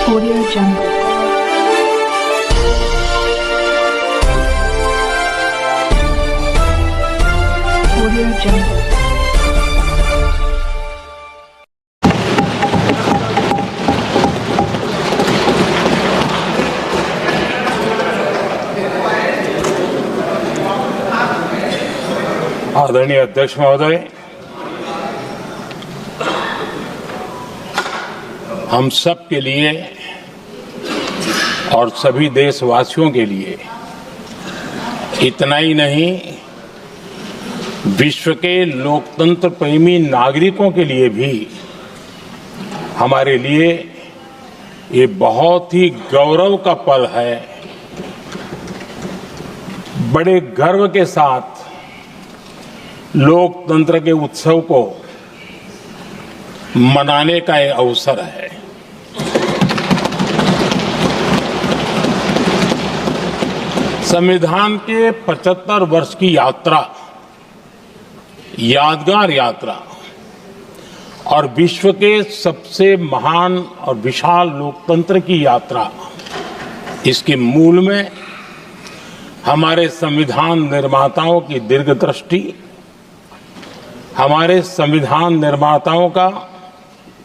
Audio Jungle. Audio Jungle. आदरणीय अध्यक्ष महोदय, हम सब के लिए और सभी देशवासियों के लिए इतना ही नहीं, विश्व के लोकतंत्र प्रेमी नागरिकों के लिए भी हमारे लिए ये बहुत ही गौरव का पल है। बड़े गर्व के साथ लोकतंत्र के उत्सव को मनाने का एक अवसर है। संविधान के 75 वर्ष की यात्रा, यादगार यात्रा और विश्व के सबसे महान और विशाल लोकतंत्र की यात्रा, इसके मूल में हमारे संविधान निर्माताओं की दीर्घदृष्टि, हमारे संविधान निर्माताओं का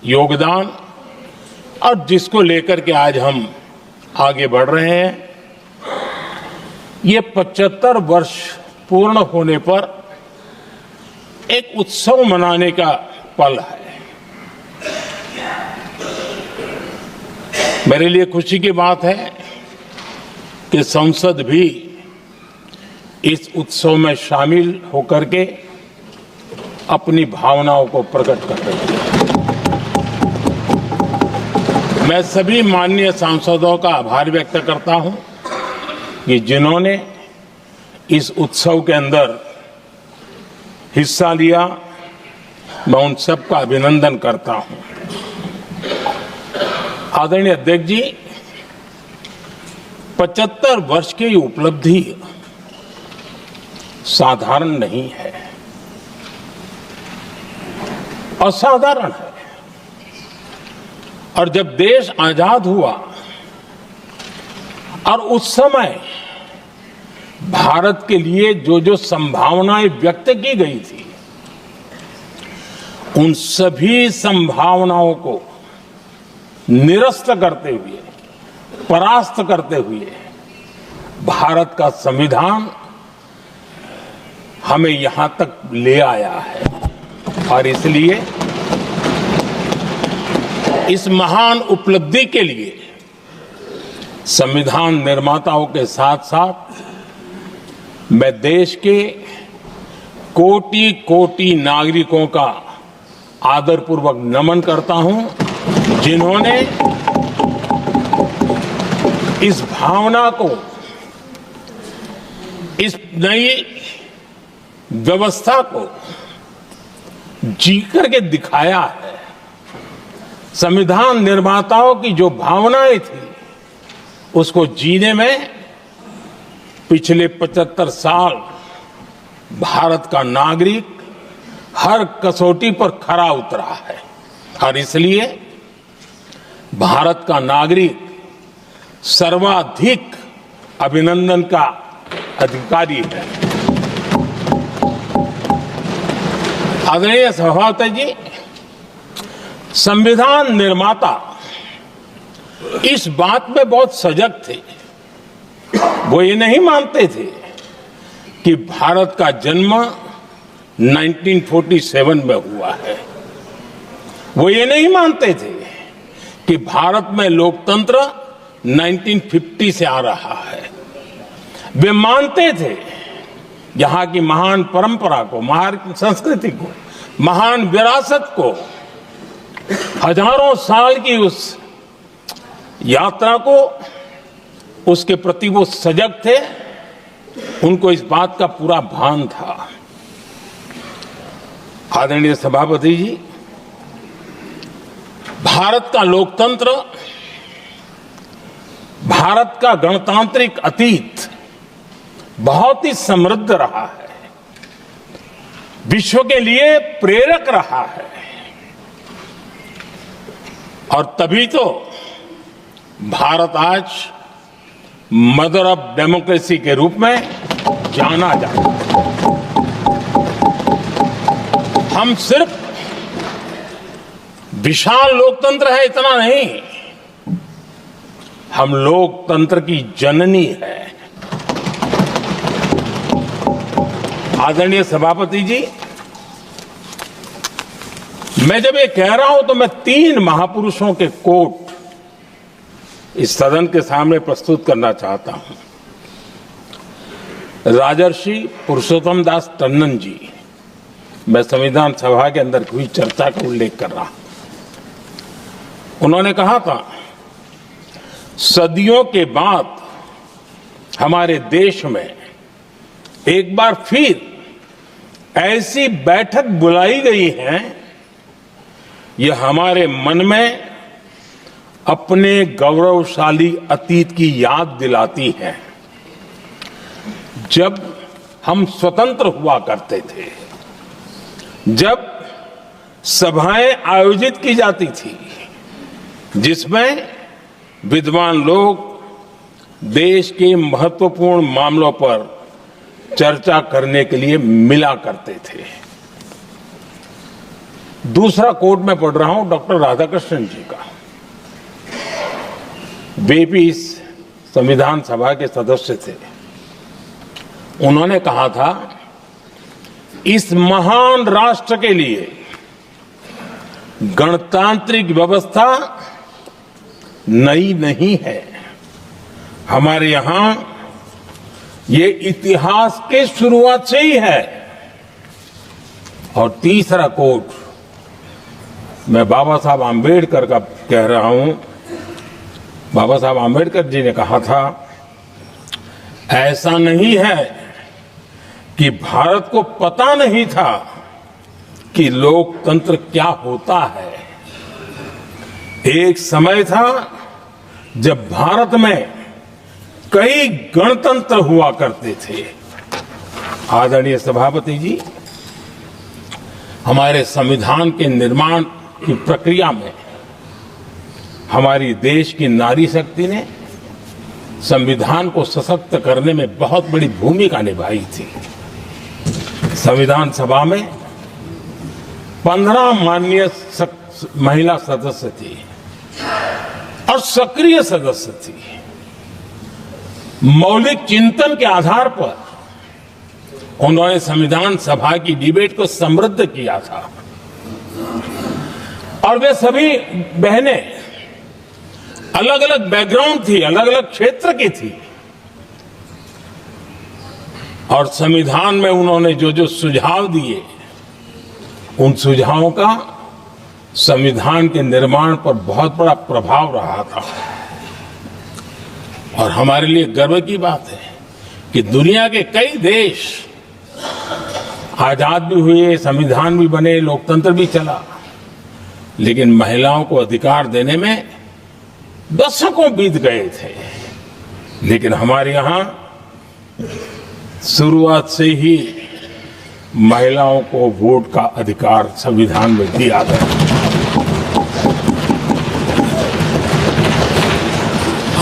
योगदान और जिसको लेकर के आज हम आगे बढ़ रहे हैं, ये 75 वर्ष पूर्ण होने पर एक उत्सव मनाने का पल है। मेरे लिए खुशी की बात है कि संसद भी इस उत्सव में शामिल होकर के अपनी भावनाओं को प्रकट कर रही है। मैं सभी माननीय सांसदों का आभार व्यक्त करता हूं कि जिन्होंने इस उत्सव के अंदर हिस्सा लिया। मैं उन सबका अभिनंदन करता हूं। आदरणीय अध्यक्ष जी, 75 वर्ष की उपलब्धि साधारण नहीं है, असाधारण है। और जब देश आजाद हुआ और उस समय भारत के लिए जो जो संभावनाएं व्यक्त की गई थी, उन सभी संभावनाओं को निरस्त करते हुए, परास्त करते हुए भारत का संविधान हमें यहां तक ले आया है। और इसलिए इस महान उपलब्धि के लिए संविधान निर्माताओं के साथ साथ मैं देश के कोटि कोटि नागरिकों का आदरपूर्वक नमन करता हूं, जिन्होंने इस भावना को, इस नई व्यवस्था को जी करके दिखाया है। संविधान निर्माताओं की जो भावनाएं थी, उसको जीने में पिछले 75 साल भारत का नागरिक हर कसौटी पर खरा उतरा है। और इसलिए भारत का नागरिक सर्वाधिक अभिनंदन का अधिकारी है। आदरणीय सभापति जी, संविधान निर्माता इस बात में बहुत सजग थे। वो ये नहीं मानते थे कि भारत का जन्म 1947 में हुआ है। वो ये नहीं मानते थे कि भारत में लोकतंत्र 1950 से आ रहा है। वे मानते थे यहाँ की महान परंपरा को, महान संस्कृति को, महान विरासत को, हजारों साल की उस यात्रा को, उसके प्रति वो सजग थे। उनको इस बात का पूरा भान था। आदरणीय सभापति जी, भारत का लोकतंत्र, भारत का गणतांत्रिक अतीत बहुत ही समृद्ध रहा है, विश्व के लिए प्रेरक रहा है। और तभी तो भारत आज मदर ऑफ डेमोक्रेसी के रूप में जाना जाता है। हम सिर्फ विशाल लोकतंत्र है इतना नहीं, हम लोकतंत्र की जननी है। आदरणीय सभापति जी, मैं जब ये कह रहा हूं तो मैं 3 महापुरुषों के कोट इस सदन के सामने प्रस्तुत करना चाहता हूं। राजर्षि पुरुषोत्तम दास टंडन जी, मैं संविधान सभा के अंदर हुई चर्चा का उल्लेख कर रहा हूं। उन्होंने कहा था, सदियों के बाद हमारे देश में एक बार फिर ऐसी बैठक बुलाई गई है, यह हमारे मन में अपने गौरवशाली अतीत की याद दिलाती है, जब हम स्वतंत्र हुआ करते थे, जब सभाएं आयोजित की जाती थी जिसमें विद्वान लोग देश के महत्वपूर्ण मामलों पर चर्चा करने के लिए मिला करते थे। दूसरा कोट मैं पढ़ रहा हूं डॉक्टर राधाकृष्णन जी का। वे भी इस संविधान सभा के सदस्य थे। उन्होंने कहा था, इस महान राष्ट्र के लिए गणतांत्रिक व्यवस्था नई नहीं है, हमारे यहां ये इतिहास के शुरुआत से ही है। और तीसरा कोट मैं बाबा साहब आंबेडकर का कह रहा हूं। बाबा साहब आंबेडकर जी ने कहा था, ऐसा नहीं है कि भारत को पता नहीं था कि लोकतंत्र क्या होता है। एक समय था जब भारत में कई गणतंत्र हुआ करते थे। आदरणीय सभापति जी, हमारे संविधान के निर्माण की प्रक्रिया में हमारी देश की नारी शक्ति ने संविधान को सशक्त करने में बहुत बड़ी भूमिका निभाई थी। संविधान सभा में 15 माननीय महिला सदस्य थी और सक्रिय सदस्य थी। मौलिक चिंतन के आधार पर उन्होंने संविधान सभा की डिबेट को समृद्ध किया था। और वे सभी बहनें अलग अलग बैकग्राउंड थी, अलग अलग क्षेत्र की थी। और संविधान में उन्होंने जो जो सुझाव दिए, उन सुझावों का संविधान के निर्माण पर बहुत बड़ा प्रभाव रहा था। और हमारे लिए गर्व की बात है कि दुनिया के कई देश आजाद भी हुए, संविधान भी बने, लोकतंत्र भी चला, लेकिन महिलाओं को अधिकार देने में दशकों बीत गए थे। लेकिन हमारे यहां शुरुआत से ही महिलाओं को वोट का अधिकार संविधान में दिया गया।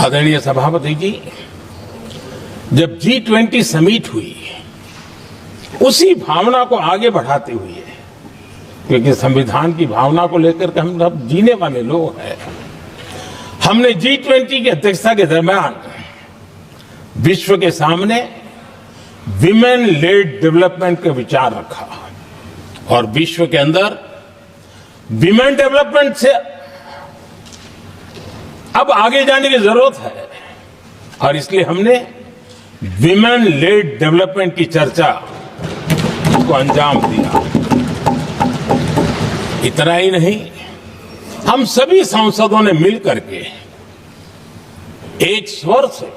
आदरणीय सभापति जी, जब G20 समिट हुई, उसी भावना को आगे बढ़ाते हुए, क्योंकि संविधान की भावना को लेकर के हम सब जीने वाले लोग हैं, हमने G20 की अध्यक्षता के दरमियान विश्व के सामने विमेन लेड डेवलपमेंट का विचार रखा। और विश्व के अंदर विमेन डेवलपमेंट से अब आगे जाने की जरूरत है। और इसलिए हमने विमेन लेड डेवलपमेंट की चर्चा को अंजाम दिया। इतना ही नहीं, हम सभी सांसदों ने मिलकर के एक स्वर से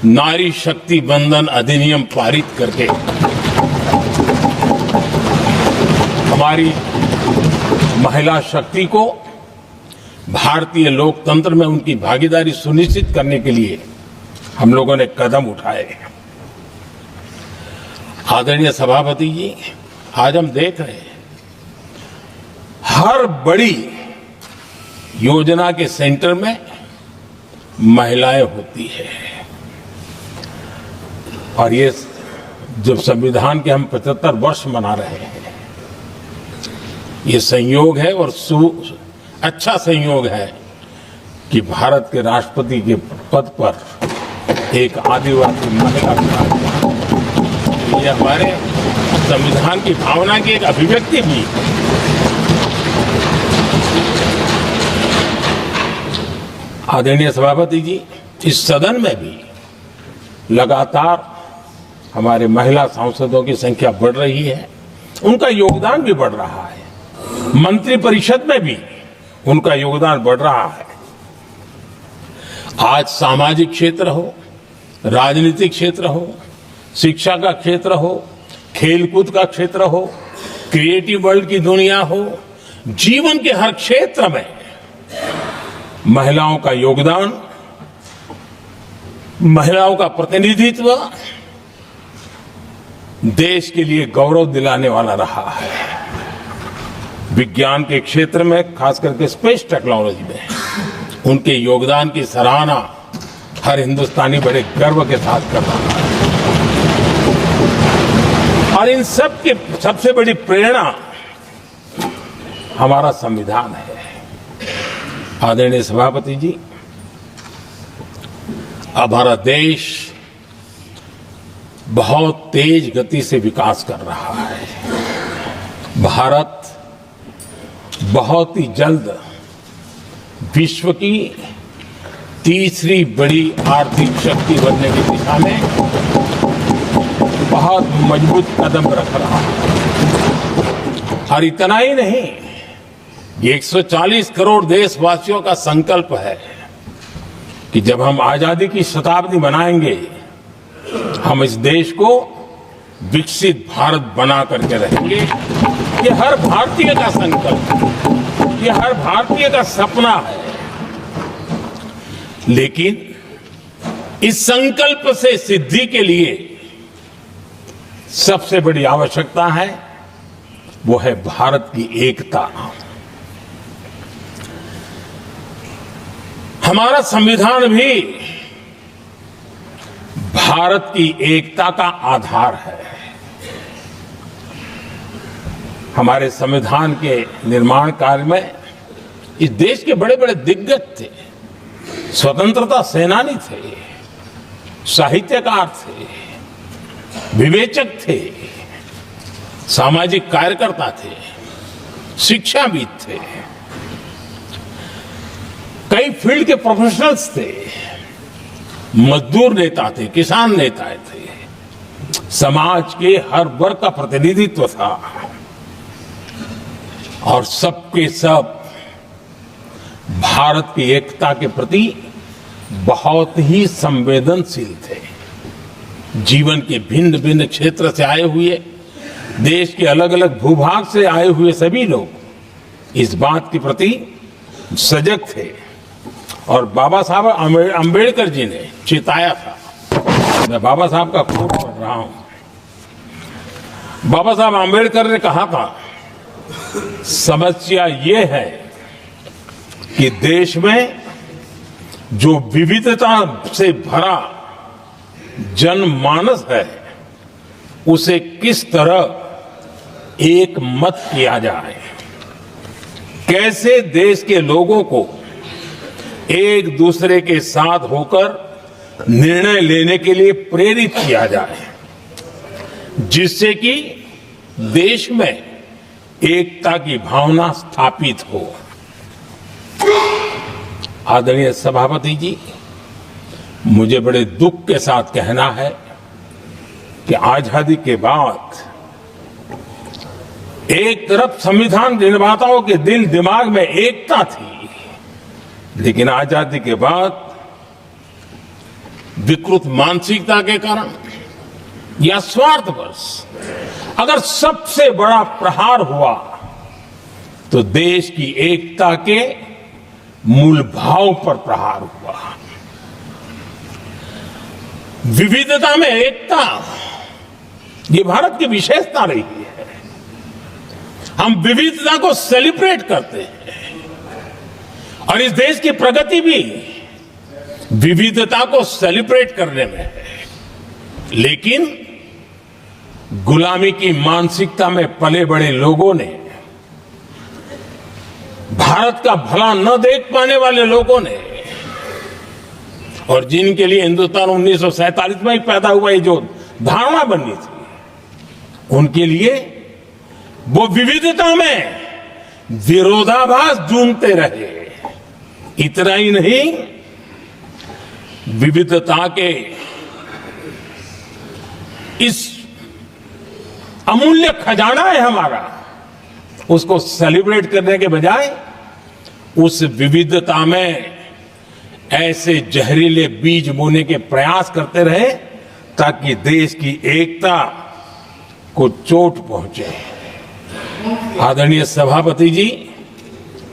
नारी शक्ति बंधन अधिनियम पारित करके हमारी महिला शक्ति को भारतीय लोकतंत्र में उनकी भागीदारी सुनिश्चित करने के लिए हम लोगों ने कदम उठाए। आदरणीय सभापति जी, आज हम देख रहे हैं हर बड़ी योजना के सेंटर में महिलाएं होती है। और ये जब संविधान के हम 75 वर्ष मना रहे हैं, ये संयोग है और अच्छा संयोग है कि भारत के राष्ट्रपति के पद पर एक आदिवासी महिला विराजमान। ये हमारे संविधान की भावना की एक अभिव्यक्ति भी है। आदरणीय सभापति जी, इस सदन में भी लगातार हमारे महिला सांसदों की संख्या बढ़ रही है, उनका योगदान भी बढ़ रहा है। मंत्रिपरिषद में भी उनका योगदान बढ़ रहा है। आज सामाजिक क्षेत्र हो, राजनीतिक क्षेत्र हो, शिक्षा का क्षेत्र हो, खेलकूद का क्षेत्र हो, क्रिएटिव वर्ल्ड की दुनिया हो, जीवन के हर क्षेत्र में महिलाओं का योगदान, महिलाओं का प्रतिनिधित्व देश के लिए गौरव दिलाने वाला रहा है। विज्ञान के क्षेत्र में, खास करके स्पेस टेक्नोलॉजी में उनके योगदान की सराहना हर हिंदुस्तानी बड़े गर्व के साथ कर रहा है। और इन सब की सबसे बड़ी प्रेरणा हमारा संविधान है। आदरणीय सभापति जी, अब हमारा देश बहुत तेज गति से विकास कर रहा है। भारत बहुत ही जल्द विश्व की तीसरी बड़ी आर्थिक शक्ति बनने की दिशा में बहुत मजबूत कदम रख रहा है। और इतना ही नहीं, ये 140 करोड़ देशवासियों का संकल्प है कि जब हम आजादी की शताब्दी मनाएंगे, हम इस देश को विकसित भारत बना करके रहेंगे। ये हर भारतीय का संकल्प है, ये हर भारतीय का सपना है। लेकिन इस संकल्प से सिद्धि के लिए सबसे बड़ी आवश्यकता है, वो है भारत की एकता। हमारा संविधान भी भारत की एकता का आधार है। हमारे संविधान के निर्माण काल में इस देश के बड़े बड़े दिग्गज थे, स्वतंत्रता सेनानी थे, साहित्यकार थे, विवेचक थे, सामाजिक कार्यकर्ता थे, शिक्षाविद थे, कई फील्ड के प्रोफेशनल्स थे, मजदूर नेता थे, किसान नेता थे, समाज के हर वर्ग का प्रतिनिधित्व था और सबके सब भारत की एकता के प्रति बहुत ही संवेदनशील थे। जीवन के भिन्न भिन्न क्षेत्र से आए हुए, देश के अलग अलग भूभाग से आए हुए सभी लोग इस बात के प्रति सजग थे। और बाबा साहब अंबेडकर जी ने चेताया था। मैं बाबा साहब का कोट पढ़ रहा हूं। बाबा साहब अंबेडकर ने कहा था, समस्या ये है कि देश में जो विविधता से भरा जनमानस है, उसे किस तरह एक मत किया जाए, कैसे देश के लोगों को एक दूसरे के साथ होकर निर्णय लेने के लिए प्रेरित किया जाए, जिससे कि देश में एकता की भावना स्थापित हो। आदरणीय सभापति जी, मुझे बड़े दुख के साथ कहना है कि आजादी के बाद एक तरफ संविधान निर्माताओं के दिल दिमाग में एकता थी, लेकिन आजादी के बाद विकृत मानसिकता के कारण या स्वार्थवश अगर सबसे बड़ा प्रहार हुआ तो देश की एकता के मूल भाव पर प्रहार हुआ। विविधता में एकता, ये भारत की विशेषता रही है। हम विविधता को सेलिब्रेट करते हैं और इस देश की प्रगति भी विविधता को सेलिब्रेट करने में है, लेकिन गुलामी की मानसिकता में पले बड़े लोगों ने, भारत का भला न देख पाने वाले लोगों ने, और जिनके लिए हिंदुस्तान 1947 में ही पैदा हुआ, ये जो धारणा बननी थी, उनके लिए वो विविधता में विरोधाभास ढूंढते रहे। इतना ही नहीं, विविधता के इस अमूल्य खजाना है हमारा, उसको सेलिब्रेट करने के बजाय उस विविधता में ऐसे जहरीले बीज बोने के प्रयास करते रहे ताकि देश की एकता को चोट पहुंचे। आदरणीय सभापति जी,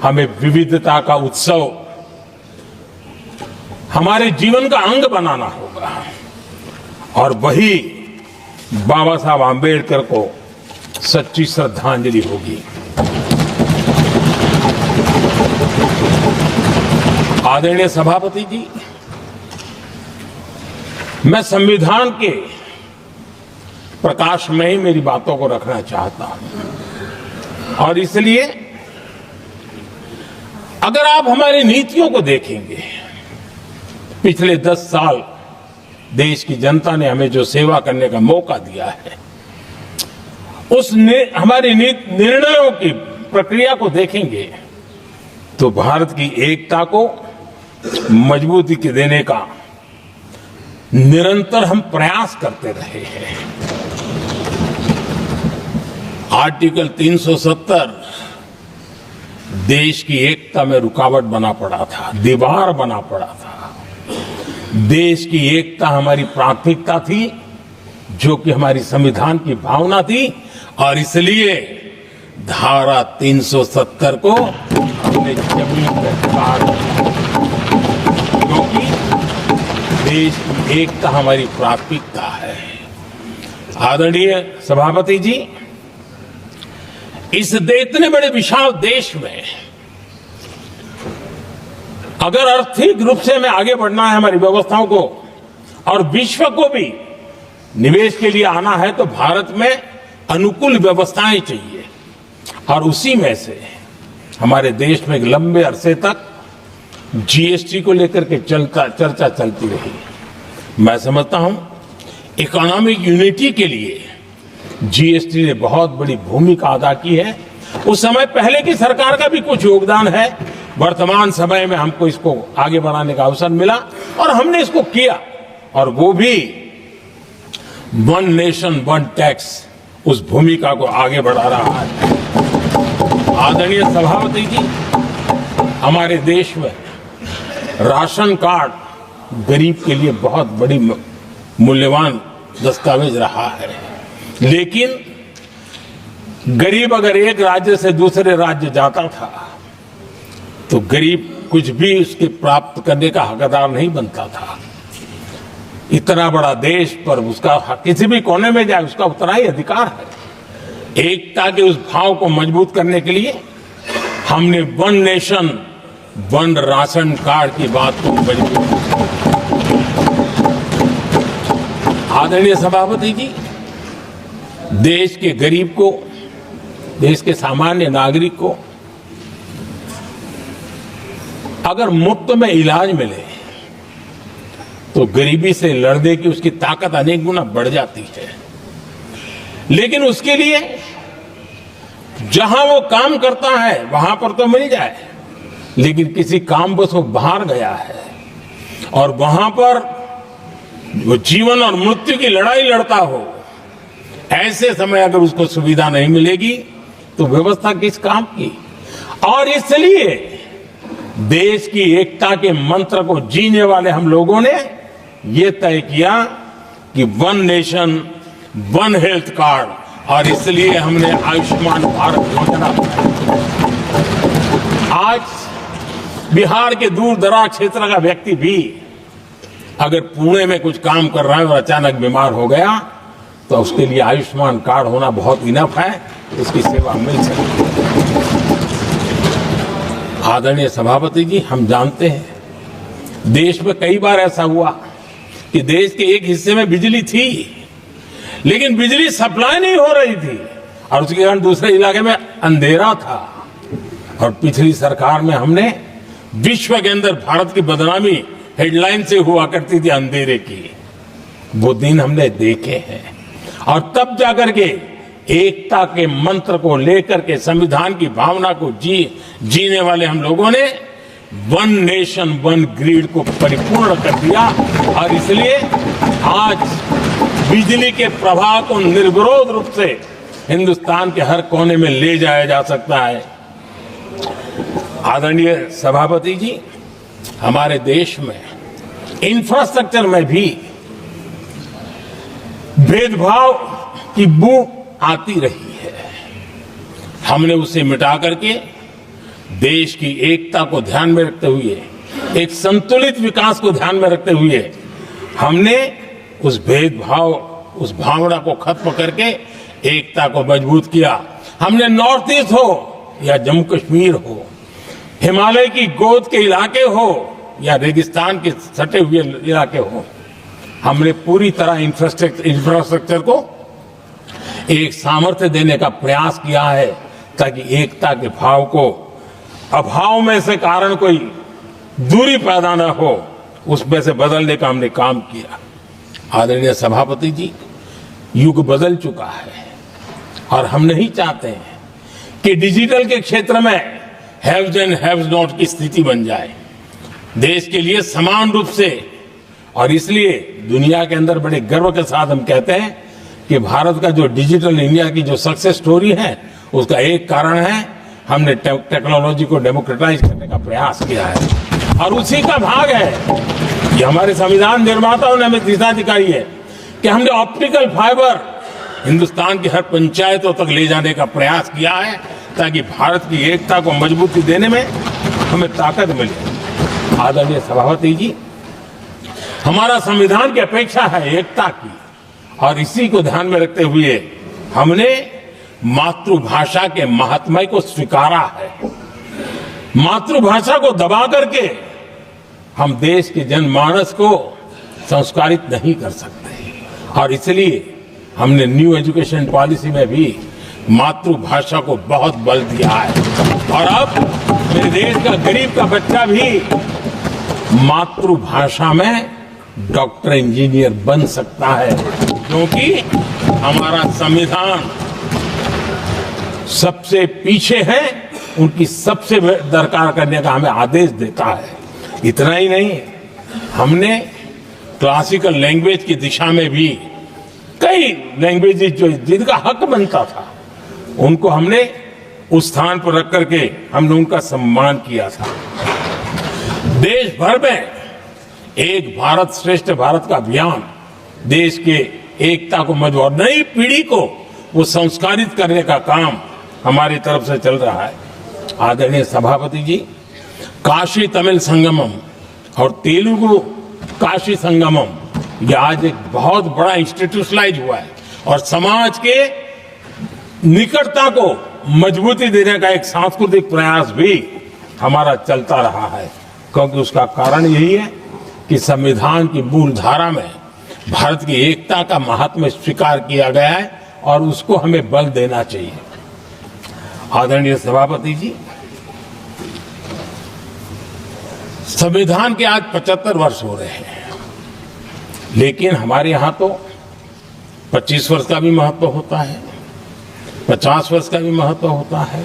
हमें विविधता का उत्सव हमारे जीवन का अंग बनाना होगा, और वही बाबा साहब आंबेडकर को सच्ची श्रद्धांजलि होगी। आदरणीय सभापति जी, मैं संविधान के प्रकाश में ही मेरी बातों को रखना चाहता हूं, और इसलिए अगर आप हमारी नीतियों को देखेंगे, पिछले 10 साल देश की जनता ने हमें जो सेवा करने का मौका दिया है, हमारी निर्णयों की प्रक्रिया को देखेंगे तो भारत की एकता को मजबूती देने का निरंतर हम प्रयास करते रहे हैं। आर्टिकल 370 देश की एकता में रुकावट बना पड़ा था, दीवार बना पड़ा था। देश की एकता हमारी प्राथमिकता थी, जो कि हमारी संविधान की भावना थी, और इसलिए धारा 370 को हमने जमीन पर काट दिया, क्योंकि देश की एकता हमारी प्राथमिकता है। आदरणीय सभापति जी, इस इतने बड़े विशाल देश में अगर आर्थिक रूप से हमें आगे बढ़ना है, हमारी व्यवस्थाओं को, और विश्व को भी निवेश के लिए आना है, तो भारत में अनुकूल व्यवस्थाएं चाहिए। और उसी में से हमारे देश में एक लंबे अरसे तक जीएसटी को लेकर के चर्चा चलती रही। मैं समझता हूं इकोनॉमिक यूनिटी के लिए जीएसटी ने बहुत बड़ी भूमिका अदा की है। उस समय पहले की सरकार का भी कुछ योगदान है। वर्तमान समय में हमको इसको आगे बढ़ाने का अवसर मिला और हमने इसको किया, और वो भी वन नेशन वन टैक्स उस भूमिका को आगे बढ़ा रहा है। आदरणीय सभापति जी, हमारे देश में राशन कार्ड गरीब के लिए बहुत बड़ी मूल्यवान दस्तावेज रहा है, लेकिन गरीब अगर एक राज्य से दूसरे राज्य जाता था तो गरीब कुछ भी उसके प्राप्त करने का हकदार नहीं बनता था। इतना बड़ा देश पर उसका किसी भी कोने में जाए उसका उतना ही अधिकार है। एकता के उस भाव को मजबूत करने के लिए हमने one nation one ration card की बात को मजबूत। आदरणीय सभापति जी, देश के गरीब को, देश के सामान्य नागरिक को अगर मुफ्त में इलाज मिले तो गरीबी से लड़ने की उसकी ताकत अनेक गुना बढ़ जाती है। लेकिन उसके लिए जहां वो काम करता है वहां पर तो मिल जाए, लेकिन किसी काम बस वो बाहर गया है और वहां पर वो जीवन और मृत्यु की लड़ाई लड़ता हो, ऐसे समय अगर उसको सुविधा नहीं मिलेगी तो व्यवस्था किस काम की। और इसलिए देश की एकता के मंत्र को जीने वाले हम लोगों ने ये तय किया कि one nation one health card, और इसलिए हमने आयुष्मान भारत योजना बनाई। आज बिहार के दूर दराज क्षेत्र का व्यक्ति भी अगर पुणे में कुछ काम कर रहा है और अचानक बीमार हो गया तो उसके लिए आयुष्मान कार्ड होना बहुत इनफ है, उसकी सेवा मिल सकती है। आदरणीय सभापति जी, हम जानते हैं देश में कई बार ऐसा हुआ कि देश के एक हिस्से में बिजली थी, लेकिन बिजली सप्लाई नहीं हो रही थी और उसके कारण दूसरे इलाके में अंधेरा था। और पिछली सरकार में हमने विश्व के अंदर भारत की बदनामी हेडलाइन से हुआ करती थी अंधेरे की, वो दिन हमने देखे हैं। और तब जाकर के एकता के मंत्र को लेकर के संविधान की भावना को जीने वाले हम लोगों ने वन नेशन वन ग्रिड को परिपूर्ण कर दिया। और इसलिए आज बिजली के प्रवाह को निर्विरोध रूप से हिंदुस्तान के हर कोने में ले जाया जा सकता है। आदरणीय सभापति जी, हमारे देश में इंफ्रास्ट्रक्चर में भी भेदभाव की बू आती रही है। हमने उसे मिटा करके देश की एकता को ध्यान में रखते हुए, एक संतुलित विकास को ध्यान में रखते हुए हमने उस भेदभाव, उस भावना को खत्म करके एकता को मजबूत किया। हमने नॉर्थ ईस्ट हो या जम्मू कश्मीर हो, हिमालय की गोद के इलाके हो या रेगिस्तान के सटे हुए इलाके हो, हमने पूरी तरह इंफ्रास्ट्रक्चर को एक सामर्थ्य देने का प्रयास किया है ताकि एकता के भाव को अभाव में से कारण कोई दूरी पैदा न हो, उसमें से बदलने का हमने काम किया। आदरणीय सभापति जी, युग बदल चुका है और हम नहीं चाहते हैं कि डिजिटल के क्षेत्र में हैव्स एंड हैव्स नॉट की स्थिति बन जाए। देश के लिए समान रूप से, और इसलिए दुनिया के अंदर बड़े गर्व के साथ हम कहते हैं कि भारत का जो डिजिटल इंडिया की जो सक्सेस स्टोरी है, उसका एक कारण है हमने टेक्नोलॉजी को डेमोक्रेटाइज करने का प्रयास किया है। और उसी का भाग है कि हमारे संविधान निर्माताओं ने हमें दिशा दिखाई है कि हमने ऑप्टिकल फाइबर हिंदुस्तान की हर पंचायतों तक ले जाने का प्रयास किया है ताकि भारत की एकता को मजबूती देने में हमें ताकत मिले। आदरणीय सभापति जी, हमारा संविधान की अपेक्षा है एकता की, और इसी को ध्यान में रखते हुए हमने मातृभाषा के महात्म्य को स्वीकारा है। मातृभाषा को दबा करके हम देश के जनमानस को संस्कारित नहीं कर सकते, और इसलिए हमने न्यू एजुकेशन पॉलिसी में भी मातृभाषा को बहुत बल दिया है। और अब मेरे देश का गरीब का बच्चा भी मातृभाषा में डॉक्टर इंजीनियर बन सकता है, क्योंकि हमारा संविधान सबसे पीछे है, उनकी सबसे दरकार करने का हमें आदेश देता है। इतना ही नहीं, हमने क्लासिकल लैंग्वेज की दिशा में भी कई लैंग्वेजेस जो जिनका हक बनता था, उनको हमने उस स्थान पर रख करके हमने उनका सम्मान किया था। देश भर में एक भारत श्रेष्ठ भारत का अभियान देश के एकता को मजबूत, नई पीढ़ी को वो संस्कारित करने का काम हमारी तरफ से चल रहा है। आदरणीय सभापति जी, काशी तमिल संगमम और तेलुगु काशी संगमम ये आज एक बहुत बड़ा इंस्टीट्यूशनलाइज हुआ है और समाज के निकटता को मजबूती देने का एक सांस्कृतिक प्रयास भी हमारा चलता रहा है, क्योंकि उसका कारण यही है कि संविधान की मूल धारा में भारत की एकता का महात्म्य स्वीकार किया गया है और उसको हमें बल देना चाहिए। आदरणीय सभापति जी, संविधान के आज 75 वर्ष हो रहे हैं, लेकिन हमारे यहां तो 25 वर्ष का भी महत्व होता है, 50 वर्ष का भी महत्व होता है,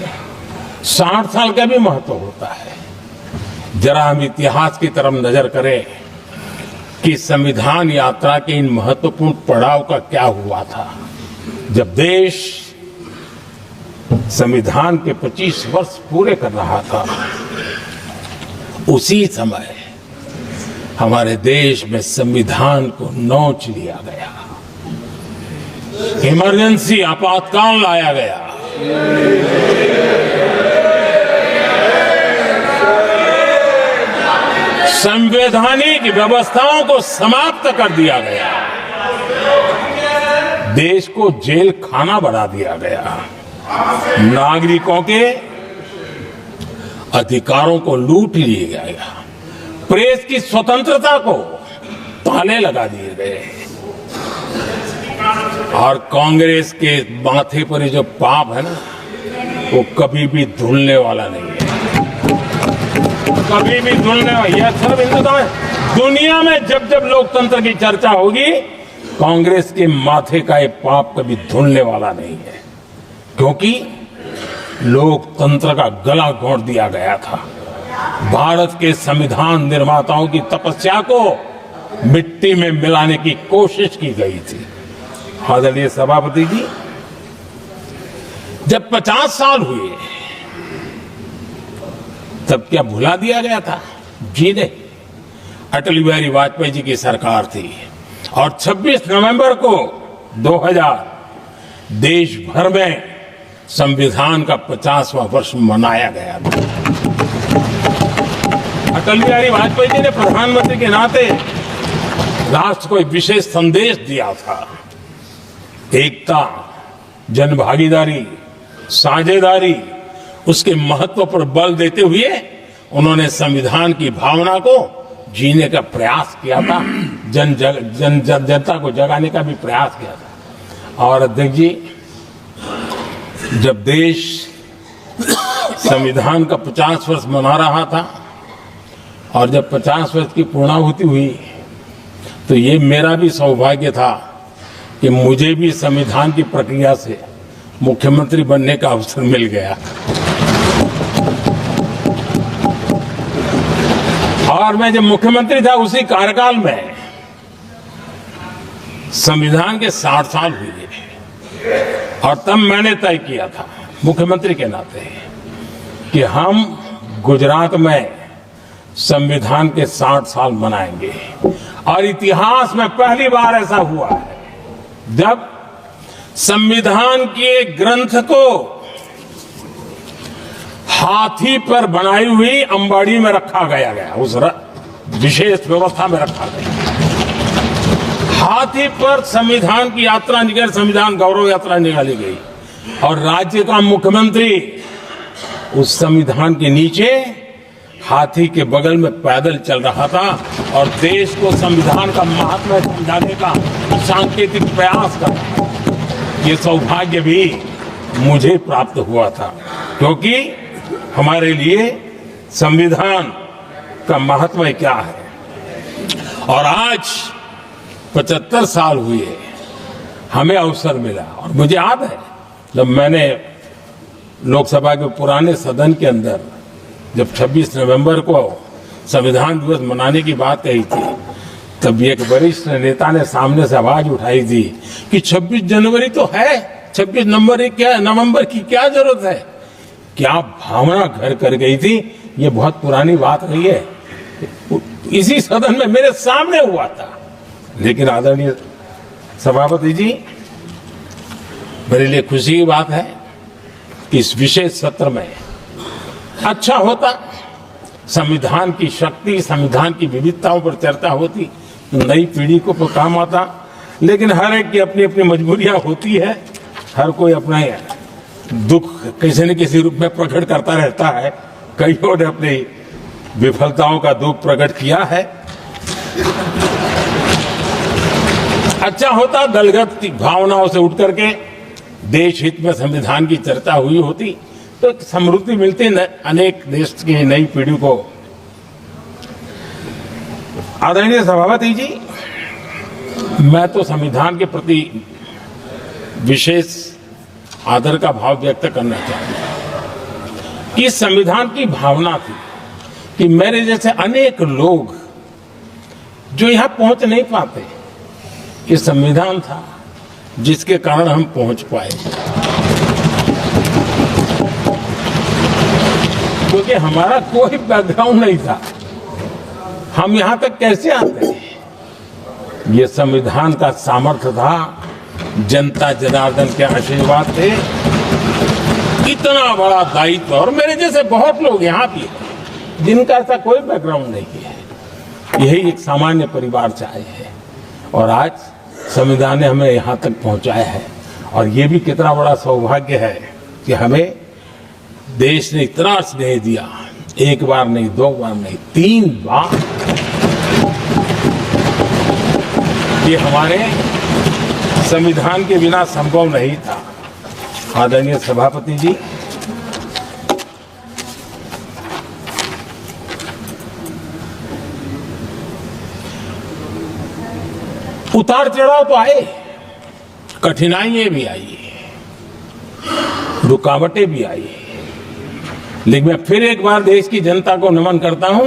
60 साल का भी महत्व होता है। जरा हम इतिहास की तरफ नजर करें कि संविधान यात्रा के इन महत्वपूर्ण पड़ाव का क्या हुआ था। जब देश संविधान के 25 वर्ष पूरे कर रहा था, उसी समय हमारे देश में संविधान को नोच लिया गया, इमरजेंसी आपातकाल लाया गया। संवैधानिक व्यवस्थाओं को समाप्त कर दिया गया, देश को जेल खाना बना दिया गया, नागरिकों के अधिकारों को लूट लिया गया, प्रेस की स्वतंत्रता को ताले लगा दिए गए और कांग्रेस के माथे पर ये जो पाप है ना, वो कभी भी धुलने वाला नहीं है, कभी भी धुलने वाला। यह सिर्फ हिंदुस्तान में, दुनिया में जब जब लोकतंत्र की चर्चा होगी, कांग्रेस के माथे का ये पाप कभी धुलने वाला नहीं है, क्योंकि लोकतंत्र का गला घोंट दिया गया था। भारत के संविधान निर्माताओं की तपस्या को मिट्टी में मिलाने की कोशिश की गई थी। आदरणीय सभापति जी, जब 50 साल हुए तब क्या भुला दिया गया था? जी नहीं, अटल बिहारी वाजपेयी जी की सरकार थी और 26 नवंबर को 2000 देश भर में संविधान का 50वां वर्ष मनाया गया था। अटल बिहारी वाजपेयी जी ने प्रधानमंत्री के नाते राष्ट्र को एक विशेष संदेश दिया था। एकता, जनभागीदारी, साझेदारी, उसके महत्व पर बल देते हुए उन्होंने संविधान की भावना को जीने का प्रयास किया था, जनता को जगाने का भी प्रयास किया था। और अध्यक्ष जी, जब देश संविधान का 50 वर्ष मना रहा था और जब 50 वर्ष की पूर्णाहुति हुई, तो ये मेरा भी सौभाग्य था कि मुझे भी संविधान की प्रक्रिया से मुख्यमंत्री बनने का अवसर मिल गया। और मैं जब मुख्यमंत्री था, उसी कार्यकाल में संविधान के 60 साल हुए और तब मैंने तय किया था मुख्यमंत्री के नाते कि हम गुजरात में संविधान के 60 साल मनाएंगे। और इतिहास में पहली बार ऐसा हुआ है जब संविधान के ग्रंथ को हाथी पर बनाई हुई अंबाड़ी में रखा गया, उस विशेष व्यवस्था में रखा गया। हाथी पर संविधान की यात्रा निकल, संविधान गौरव यात्रा निकाली गई और राज्य का मुख्यमंत्री उस संविधान के नीचे हाथी के बगल में पैदल चल रहा था और देश को संविधान का महत्व समझाने का सांकेतिक प्रयास कर रहा था। ये सौभाग्य भी मुझे प्राप्त हुआ था, क्योंकि हमारे लिए संविधान का महत्व क्या है। और आज 75 साल हुए हमें अवसर मिला। और मुझे याद है जब मैंने लोकसभा के पुराने सदन के अंदर जब 26 नवंबर को संविधान दिवस मनाने की बात कही थी, तब एक वरिष्ठ नेता ने सामने से आवाज उठाई थी कि 26 जनवरी तो है, 26 नवंबर की क्या जरूरत है। क्या भावना घर कर गई थी, ये बहुत पुरानी बात नहीं है। इसी सदन में मेरे सामने हुआ था। लेकिन आदरणीय सभापति जी, मेरे लिए खुशी की बात है कि इस विशेष सत्र में अच्छा होता, संविधान की शक्ति, संविधान की विविधताओं पर चर्चा होती, नई पीढ़ी को काम आता। लेकिन हर एक की अपनी अपनी मजबूरियां होती है, हर कोई अपना दुख किसी न किसी रूप में प्रकट करता रहता है। कईयों ने अपनी विफलताओं का दुख प्रकट किया है। अच्छा होता दलगत भावनाओं से उठ करके देश हित में संविधान की चर्चा हुई होती, तो समृद्धि मिलती अनेक देश की नई पीढ़ी को। आदरणीय सभापति जी, मैं तो संविधान के प्रति विशेष आदर का भाव व्यक्त करना चाहता हूं। इस संविधान की भावना थी कि मेरे जैसे अनेक लोग जो यहां पहुंच नहीं पाते, ये संविधान था जिसके कारण हम पहुंच पाए। क्योंकि हमारा कोई बैकग्राउंड नहीं था, हम यहां तक कैसे आते? ये संविधान का सामर्थ्य था, जनता जनार्दन के आशीर्वाद थे। इतना बड़ा दायित्व, और मेरे जैसे बहुत लोग यहाँ भी हैं जिनका ऐसा कोई बैकग्राउंड नहीं है, यही एक सामान्य परिवार से आए हैं और आज संविधान ने हमें यहाँ तक पहुँचाया है। और ये भी कितना बड़ा सौभाग्य है कि हमें देश ने इतना स्नेह दिया, एक बार नहीं, दो बार नहीं, 3 बार। ये हमारे संविधान के बिना संभव नहीं था। आदरणीय सभापति जी, उतार चढ़ाव तो आए, कठिनाइयां भी आई, रुकावटें भी आई, लेकिन मैं फिर एक बार देश की जनता को नमन करता हूं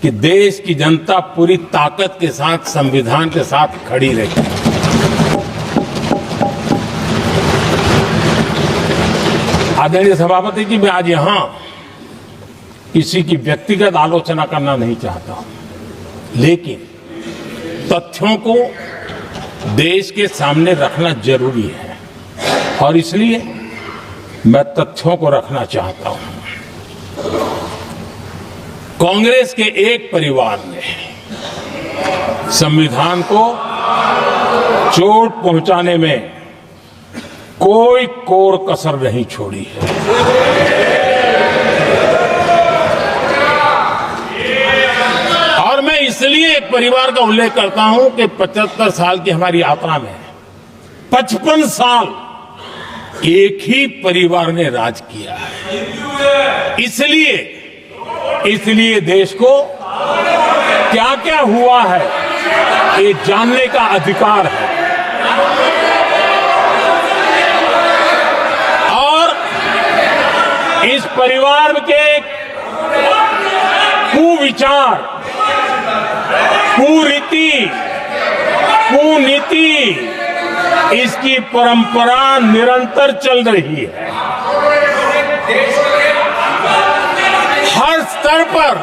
कि देश की जनता पूरी ताकत के साथ संविधान के साथ खड़ी रही। आदरणीय सभापति जी, मैं आज यहां किसी की व्यक्तिगत आलोचना करना नहीं चाहता हूं, लेकिन तथ्यों को देश के सामने रखना जरूरी है और इसलिए मैं तथ्यों को रखना चाहता हूं। कांग्रेस के एक परिवार ने संविधान को चोट पहुंचाने में कोई कोर कसर नहीं छोड़ी है। और मैं इसलिए एक परिवार का उल्लेख करता हूं कि 75 साल की हमारी यात्रा में 55 साल एक ही परिवार ने राज किया है। इसलिए देश को क्या क्या हुआ है ये जानने का अधिकार है और इस परिवार के कुविचार, कुरीति, कुनीति, इसकी परंपरा निरंतर चल रही है। हर स्तर पर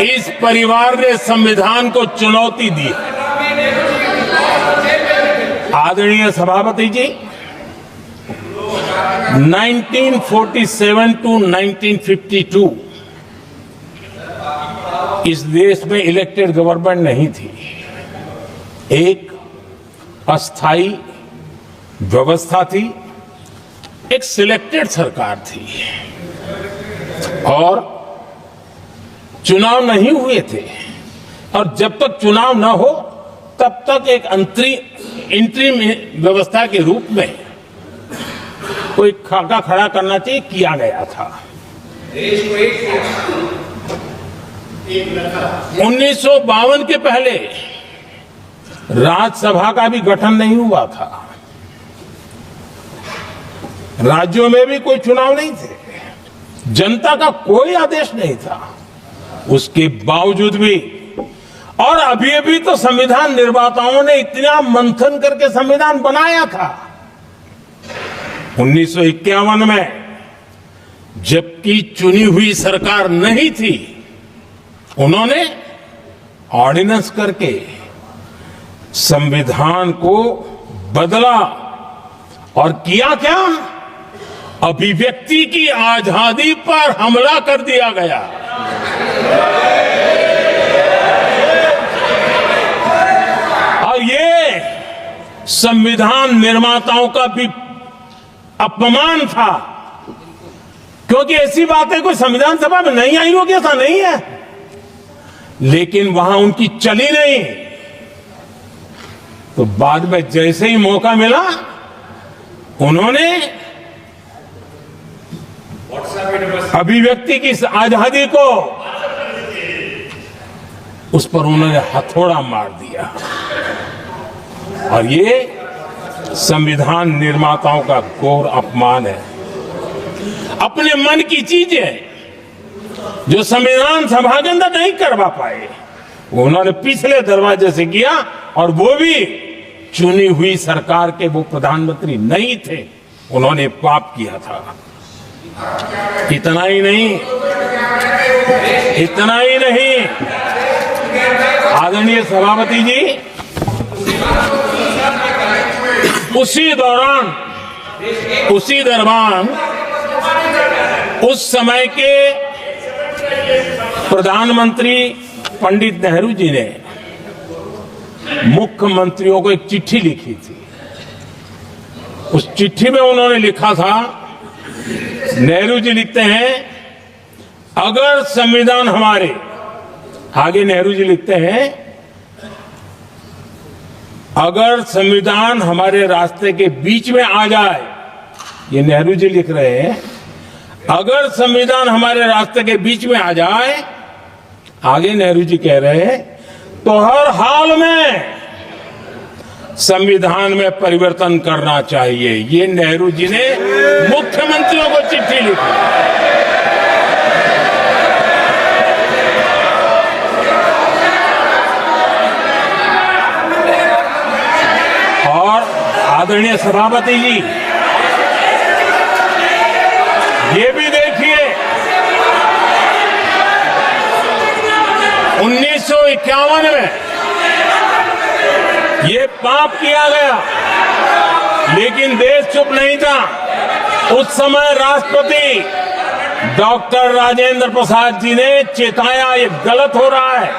इस परिवार ने संविधान को चुनौती दी। आदरणीय सभापति जी, 1947 टू 1952 इस देश में इलेक्टेड गवर्नमेंट नहीं थी। एक अस्थाई व्यवस्था थी, एक सिलेक्टेड सरकार थी और चुनाव नहीं हुए थे और जब तक चुनाव न हो तब तक एक इंटरिम व्यवस्था के रूप में कोई खाका खड़ा करना चाहिए, किया गया था। 1952 के पहले राज्यसभा का भी गठन नहीं हुआ था, राज्यों में भी कोई चुनाव नहीं थे, जनता का कोई आदेश नहीं था। उसके बावजूद भी और अभी तो संविधान निर्माताओं ने इतना मंथन करके संविधान बनाया था। 1951 में जबकि चुनी हुई सरकार नहीं थी, उन्होंने ऑर्डिनेंस करके संविधान को बदला और किया क्या? अभिव्यक्ति की आजादी पर हमला कर दिया गया। और ये संविधान निर्माताओं का भी अपमान था, क्योंकि ऐसी बातें कोई संविधान सभा में नहीं आई होगी, ऐसा नहीं है, लेकिन वहां उनकी चली नहीं। तो बाद में जैसे ही मौका मिला, उन्होंने अभिव्यक्ति की इस आजादी को, उस पर उन्होंने हथौड़ा मार दिया। और ये संविधान निर्माताओं का घोर अपमान है। अपने मन की चीजें जो संविधान सभा के अंदर नहीं करवा पाए, वो उन्होंने पिछले दरवाजे से किया, और वो भी चुनी हुई सरकार के वो प्रधानमंत्री नहीं थे, उन्होंने पाप किया था। इतना ही नहीं, आदरणीय सभापति जी, उसी दौरान उस समय के प्रधानमंत्री पंडित नेहरू जी ने मुख्यमंत्रियों को एक चिट्ठी लिखी थी। उस चिट्ठी में उन्होंने लिखा था, नेहरू जी लिखते हैं, अगर संविधान हमारे, आगे नेहरू जी लिखते हैं, अगर संविधान हमारे रास्ते के बीच में आ जाए, ये नेहरू जी लिख रहे हैं, अगर संविधान हमारे रास्ते के बीच में आ जाए, आगे नेहरू जी कह रहे हैं, तो हर हाल में संविधान में परिवर्तन करना चाहिए। ये नेहरू जी ने मुख्यमंत्रियों को चिट्ठी लिखी। और आदरणीय सभापति जी, ये भी देखिए, 1951 में ये पाप किया गया, लेकिन देश चुप नहीं था। उस समय राष्ट्रपति डॉक्टर राजेंद्र प्रसाद जी ने चेताया, ये गलत हो रहा है।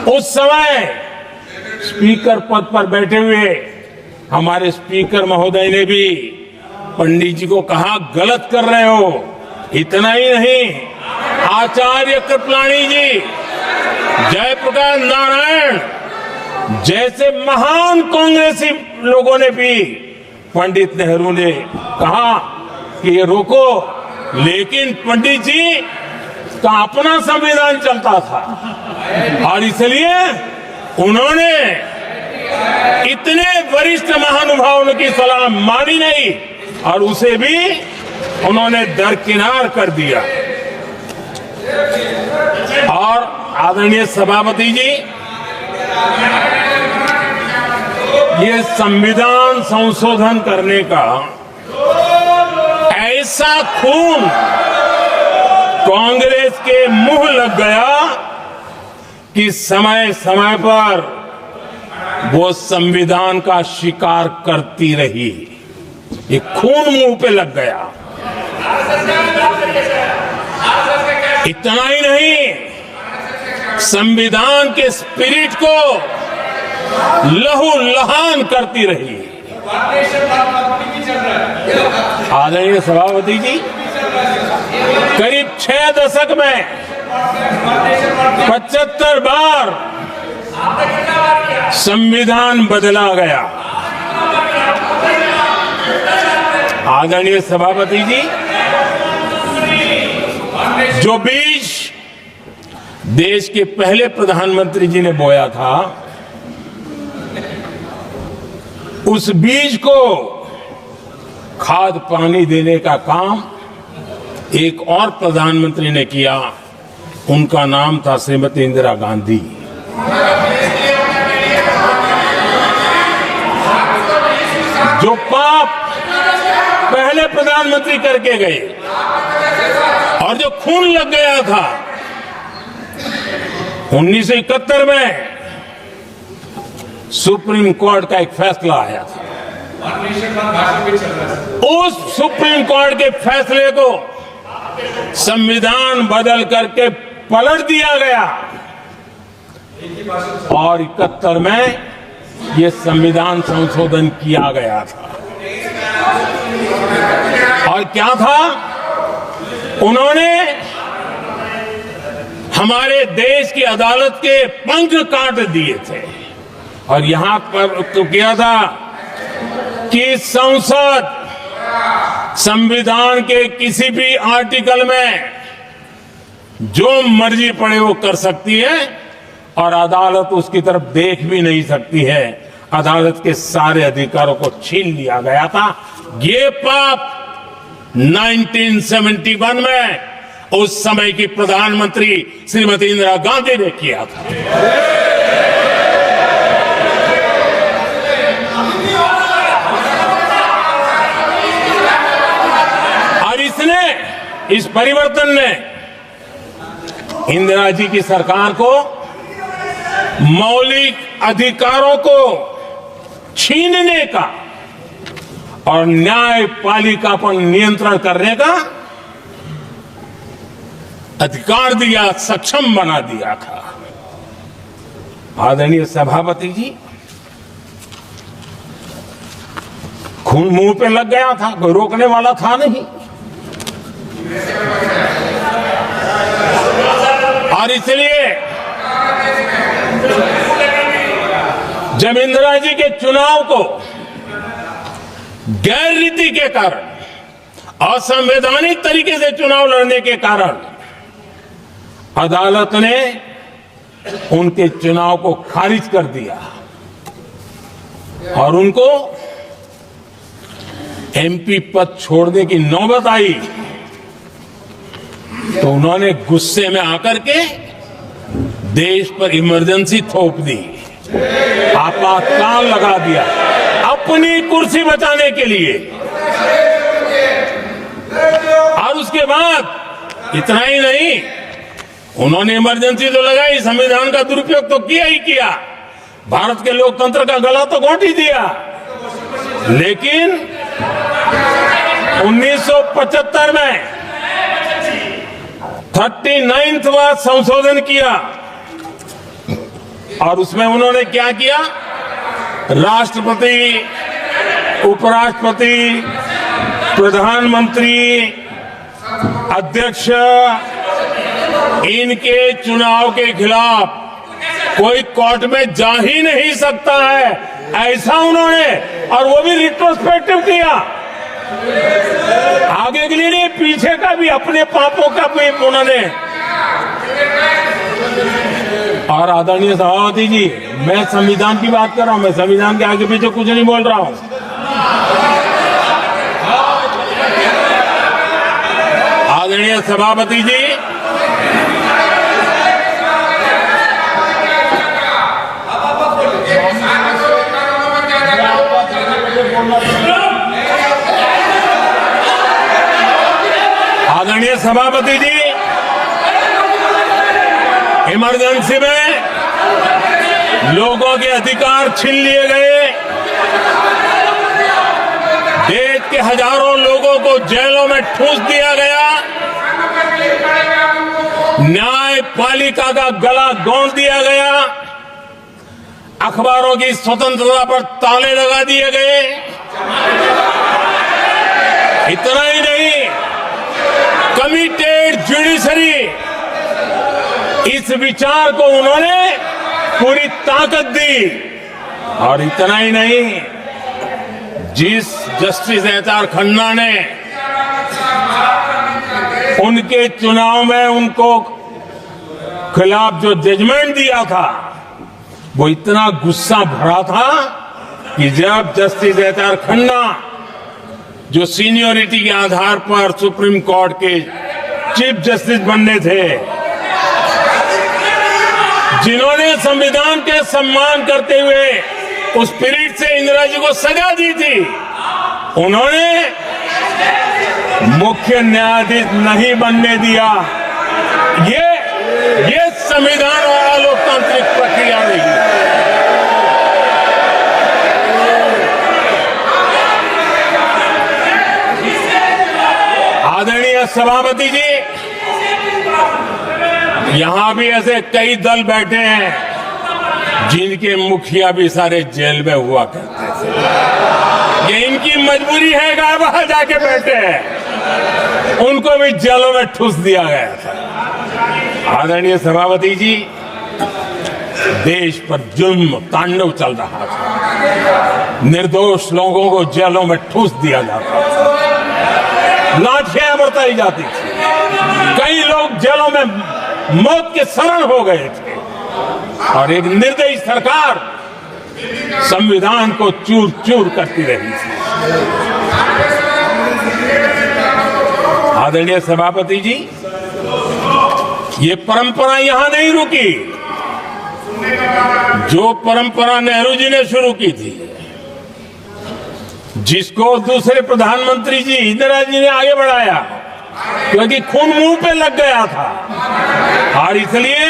उस समय स्पीकर पद पर बैठे हुए हमारे स्पीकर महोदय ने भी पंडित जी को कहा, गलत कर रहे हो। इतना ही नहीं, आचार्य कृपलानी जी, जयप्रकाश नारायण जैसे महान कांग्रेसी लोगों ने भी पंडित नेहरू ने कहा कि ये रोको, लेकिन पंडित जी का अपना संविधान चलता था और इसलिए उन्होंने इतने वरिष्ठ महानुभावों की सलाह मानी नहीं और उसे भी उन्होंने दरकिनार कर दिया। और आदरणीय सभापति जी, ये संविधान संशोधन करने का ऐसा खून कांग्रेस के मुंह लग गया कि समय समय पर वो संविधान का शिकार करती रही। ये खून मुंह पे लग गया। इतना ही नहीं, संविधान के स्पिरिट को लहू लहान करती रही। आदरणीय सभापति जी, करीब 6 दशक में 75 बार संविधान बदला गया। आदरणीय सभापति जी, जो बीज देश के पहले प्रधानमंत्री जी ने बोया था, उस बीज को खाद पानी देने का काम एक और प्रधानमंत्री ने किया। उनका नाम था श्रीमती इंदिरा गांधी। जो पाप पहले प्रधानमंत्री करके गए और जो खून लग गया था 1971 में, सुप्रीम कोर्ट का एक फैसला आया था। उस सुप्रीम कोर्ट के फैसले को संविधान बदल करके पलट दिया गया और 71 में ये संविधान संशोधन किया गया था। और क्या था, उन्होंने हमारे देश की अदालत के पंख काट दिए थे और यहां पर तो किया था कि संसद संविधान के किसी भी आर्टिकल में जो मर्जी पड़े वो कर सकती है और अदालत उसकी तरफ देख भी नहीं सकती है। अदालत के सारे अधिकारों को छीन लिया गया था। ये पाप 1971 में उस समय की प्रधानमंत्री श्रीमती इंदिरा गांधी ने किया था। और इस परिवर्तन ने इंदिरा जी की सरकार को मौलिक अधिकारों को छीनने का और न्यायपालिका पर नियंत्रण करने का अधिकार दिया, सक्षम बना दिया था। आदरणीय सभापति जी, खून मुंह पे लग गया था, कोई रोकने वाला था नहीं। और इसलिए जब इंदिरा जी के चुनाव को गैर रीति के कारण, असंवैधानिक तरीके से चुनाव लड़ने के कारण अदालत ने उनके चुनाव को खारिज कर दिया और उनको एमपी पद छोड़ने की नौबत आई, तो उन्होंने गुस्से में आकर के देश पर इमरजेंसी थोप दी, आपातकाल लगा दिया अपनी कुर्सी बचाने के लिए। और उसके बाद इतना ही नहीं, उन्होंने इमरजेंसी तो लगाई, संविधान का दुरुपयोग तो किया ही किया, भारत के लोकतंत्र का गला तो घोंट ही दिया। लेकिन 1975 में 39वां संशोधन किया और उसमें उन्होंने क्या किया, राष्ट्रपति, उपराष्ट्रपति, प्रधानमंत्री, अध्यक्ष, इनके चुनाव के खिलाफ कोई कोर्ट में जा ही नहीं सकता है, ऐसा उन्होंने, और वो भी रिट्रोस्पेक्टिव किया, आगे के लिए नहीं, पीछे का भी, अपने पापों का भी उन्होंने। और आदरणीय सभापति जी, मैं संविधान की बात कर रहा हूं, मैं संविधान के आगे पीछे कुछ नहीं बोल रहा हूं। आदरणीय सभापति जी, आदरणीय सभापति जी, इमरजेंसी में लोगों के अधिकार छीन लिए गए, देश के हजारों लोगों को जेलों में ठूंस दिया गया, न्यायपालिका का गला घोंट दिया गया, अखबारों की स्वतंत्रता पर ताले लगा दिए गए। इतना ही नहीं, कमिटेड जुडिशरी, इस विचार को उन्होंने पूरी ताकत दी। और इतना ही नहीं, जिस जस्टिस एच.आर. खन्ना ने उनके चुनाव में उनको खिलाफ जो जजमेंट दिया था, वो इतना गुस्सा भरा था कि जब जस्टिस एच.आर. खन्ना, जो सीनियरिटी के आधार पर सुप्रीम कोर्ट के चीफ जस्टिस बनने थे, जिन्होंने संविधान के सम्मान करते हुए उस स्पिरिट से इंदिरा जी को सजा दी थी, उन्होंने मुख्य न्यायाधीश नहीं बनने दिया। ये संविधान और लोकतांत्रिक प्रक्रिया रही। आदरणीय सभापति जी, यहां भी ऐसे कई दल बैठे हैं जिनके मुखिया भी सारे जेल में हुआ करते थे। ये इनकी मजबूरी है कि वहां जाके बैठे हैं, उनको भी जेलों में ठूस दिया गया था। आदरणीय सभापति जी, देश पर जुल्म तांडव चल रहा था, निर्दोष लोगों को जेलों में ठूस दिया जाता था, लाठियां बरताई जाती थी, कई लोग जेलों में मौत के शरण हो गए थे, और एक निर्दयी सरकार संविधान को चूर चूर करती रही थी। आदरणीय सभापति जी, ये परंपरा यहां नहीं रुकी। जो परंपरा नेहरू जी ने शुरू की थी, जिसको दूसरे प्रधानमंत्री जी इंदिरा जी ने आगे बढ़ाया, क्योंकि खून मुंह पे लग गया था, और इसलिए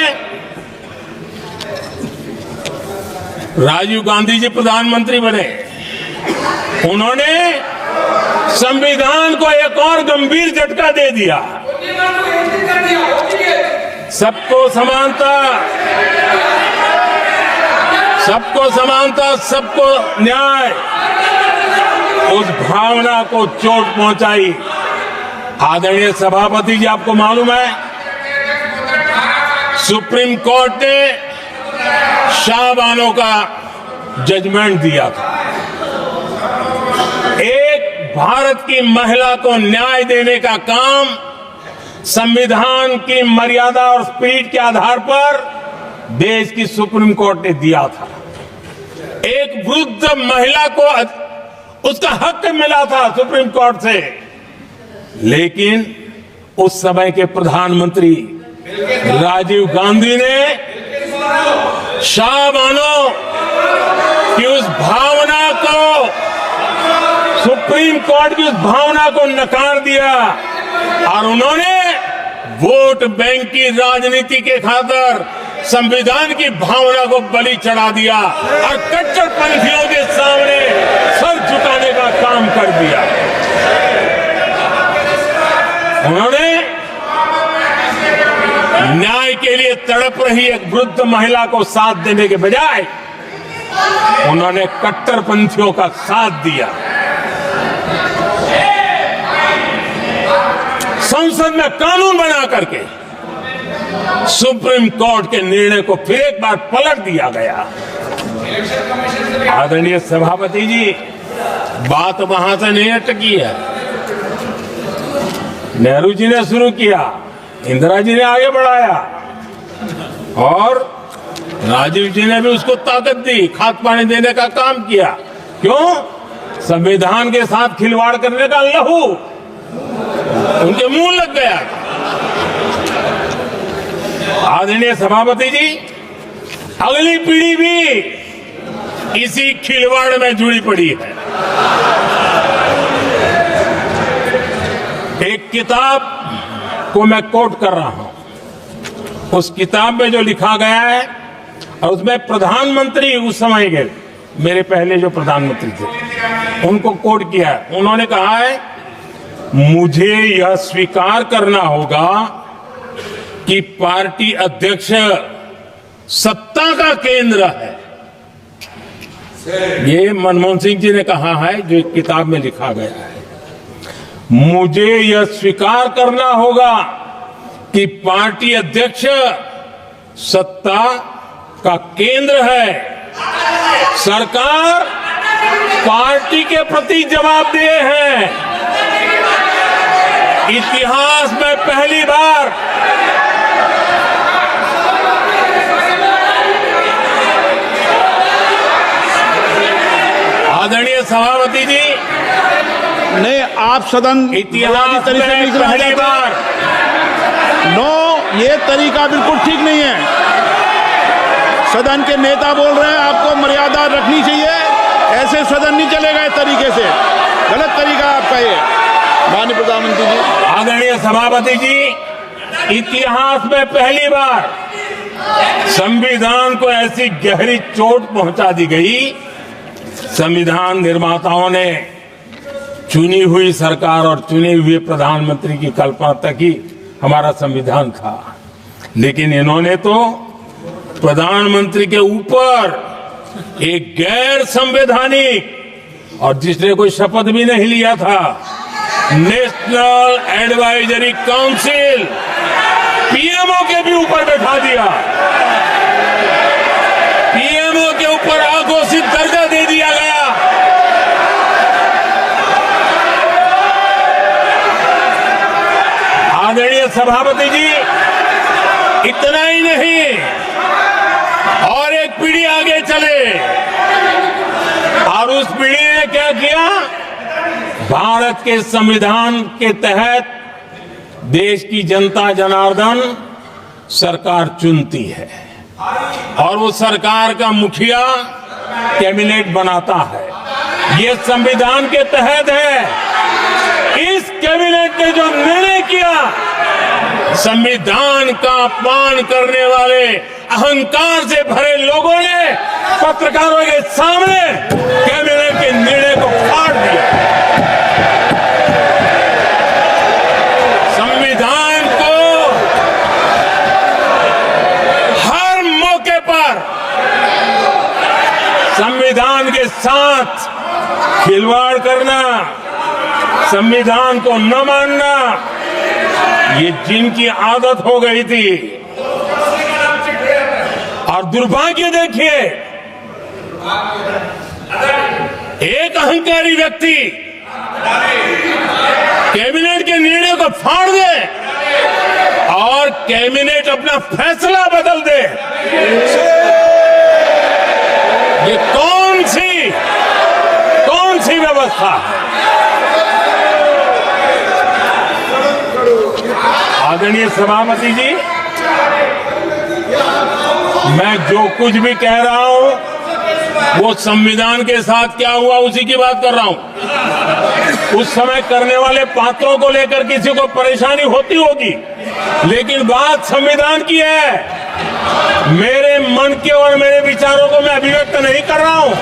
राजीव गांधी जी प्रधानमंत्री बने। उन्होंने संविधान को एक और गंभीर झटका दे दिया। सबको समानता, सबको समानता, सबको न्याय, उस भावना को चोट पहुंचाई। आदरणीय सभापति जी, आपको मालूम है, सुप्रीम कोर्ट ने शाहबानो का जजमेंट दिया था। एक भारत की महिला को न्याय देने का काम संविधान की मर्यादा और स्पिरिट के आधार पर देश की सुप्रीम कोर्ट ने दिया था। एक वृद्ध महिला को उसका हक मिला था सुप्रीम कोर्ट से, लेकिन उस समय के प्रधानमंत्री राजीव गांधी ने शाह मानो कि उस भावना को, सुप्रीम कोर्ट की उस भावना को नकार दिया और उन्होंने वोट बैंक की राजनीति के खातिर संविधान की भावना को बलि चढ़ा दिया और कट्टरपंथियों के सामने सर झुकाने का काम कर दिया। उन्होंने न्याय के लिए तड़प रही एक वृद्ध महिला को साथ देने के बजाय उन्होंने कट्टरपंथियों का साथ दिया। संसद में कानून बना करके सुप्रीम कोर्ट के निर्णय को फिर एक बार पलट दिया गया। आदरणीय सभापति जी, बात वहां से नहीं अटकी है। नेहरू जी ने शुरू किया, इंदिरा जी ने आगे बढ़ाया और राजीव जी ने भी उसको ताकत दी, खाद पानी देने का काम किया। क्यों? संविधान के साथ खिलवाड़ करने का लहू उनके मुंह लग गया। आदरणीय सभापति जी, अगली पीढ़ी भी इसी खिलवाड़ में जुड़ी पड़ी है। एक किताब को मैं कोट कर रहा हूं, उस किताब में जो लिखा गया है और उसमें प्रधानमंत्री उस समय के मेरे पहले जो प्रधानमंत्री थे उनको कोट किया है। उन्होंने कहा है, मुझे यह स्वीकार करना होगा कि पार्टी अध्यक्ष सत्ता का केंद्र है। ये मनमोहन सिंह जी ने कहा है, जो एक किताब में लिखा गया है। मुझे यह स्वीकार करना होगा कि पार्टी अध्यक्ष सत्ता का केंद्र है। सरकार पार्टी के प्रति जवाबदेह है। इतिहास में पहली बार आदरणीय सभापति जी, नहीं, आप सदन इतिहास में पहली बार नो, ये तरीका बिल्कुल ठीक नहीं है। सदन के नेता बोल रहे हैं, आपको मर्यादा रखनी चाहिए। ऐसे सदन नहीं चलेगा इस तरीके से, गलत तरीका आपका ये। माननीय प्रधानमंत्री जी, आदरणीय सभापति जी, इतिहास में पहली बार संविधान को ऐसी गहरी चोट पहुंचा दी गई। संविधान निर्माताओं ने चुनी हुई सरकार और चुने हुए प्रधानमंत्री की कल्पना तक ही हमारा संविधान था, लेकिन इन्होंने तो प्रधानमंत्री के ऊपर एक गैर संवैधानिक, और जिसने कोई शपथ भी नहीं लिया था, नेशनल एडवाइजरी काउंसिल पीएमओ के भी ऊपर बैठा दिया। पीएमओ के ऊपर अघोषित दर्जा दे दिया गया। आदरणीय सभापति जी, इतना ही नहीं, और एक पीढ़ी आगे चले और उस पीढ़ी ने क्या किया? भारत के संविधान के तहत देश की जनता जनार्दन सरकार चुनती है और वो सरकार का मुखिया कैबिनेट बनाता है। ये संविधान के तहत है। इस कैबिनेट ने जो निर्णय किया, संविधान का अपमान करने वाले अहंकार से भरे लोगों ने पत्रकारों के सामने कैबिनेट के निर्णय को फाड़ दिया। संविधान को हर मौके पर संविधान के साथ खिलवाड़ करना, संविधान को न मानना, ये जिनकी आदत हो गई थी। और दुर्भाग्य देखिए, एक अहंकारी व्यक्ति कैबिनेट के निर्णय को फाड़ दे और कैबिनेट अपना फैसला बदल दे, ये कौन सी व्यवस्था है? आदरणीय सभापति जी, मैं जो कुछ भी कह रहा हूं वो संविधान के साथ क्या हुआ उसी की बात कर रहा हूं। उस समय करने वाले पात्रों को लेकर किसी को परेशानी होती होगी, लेकिन बात संविधान की है। मेरे मन के और मेरे विचारों को मैं अभिव्यक्त नहीं कर रहा हूं।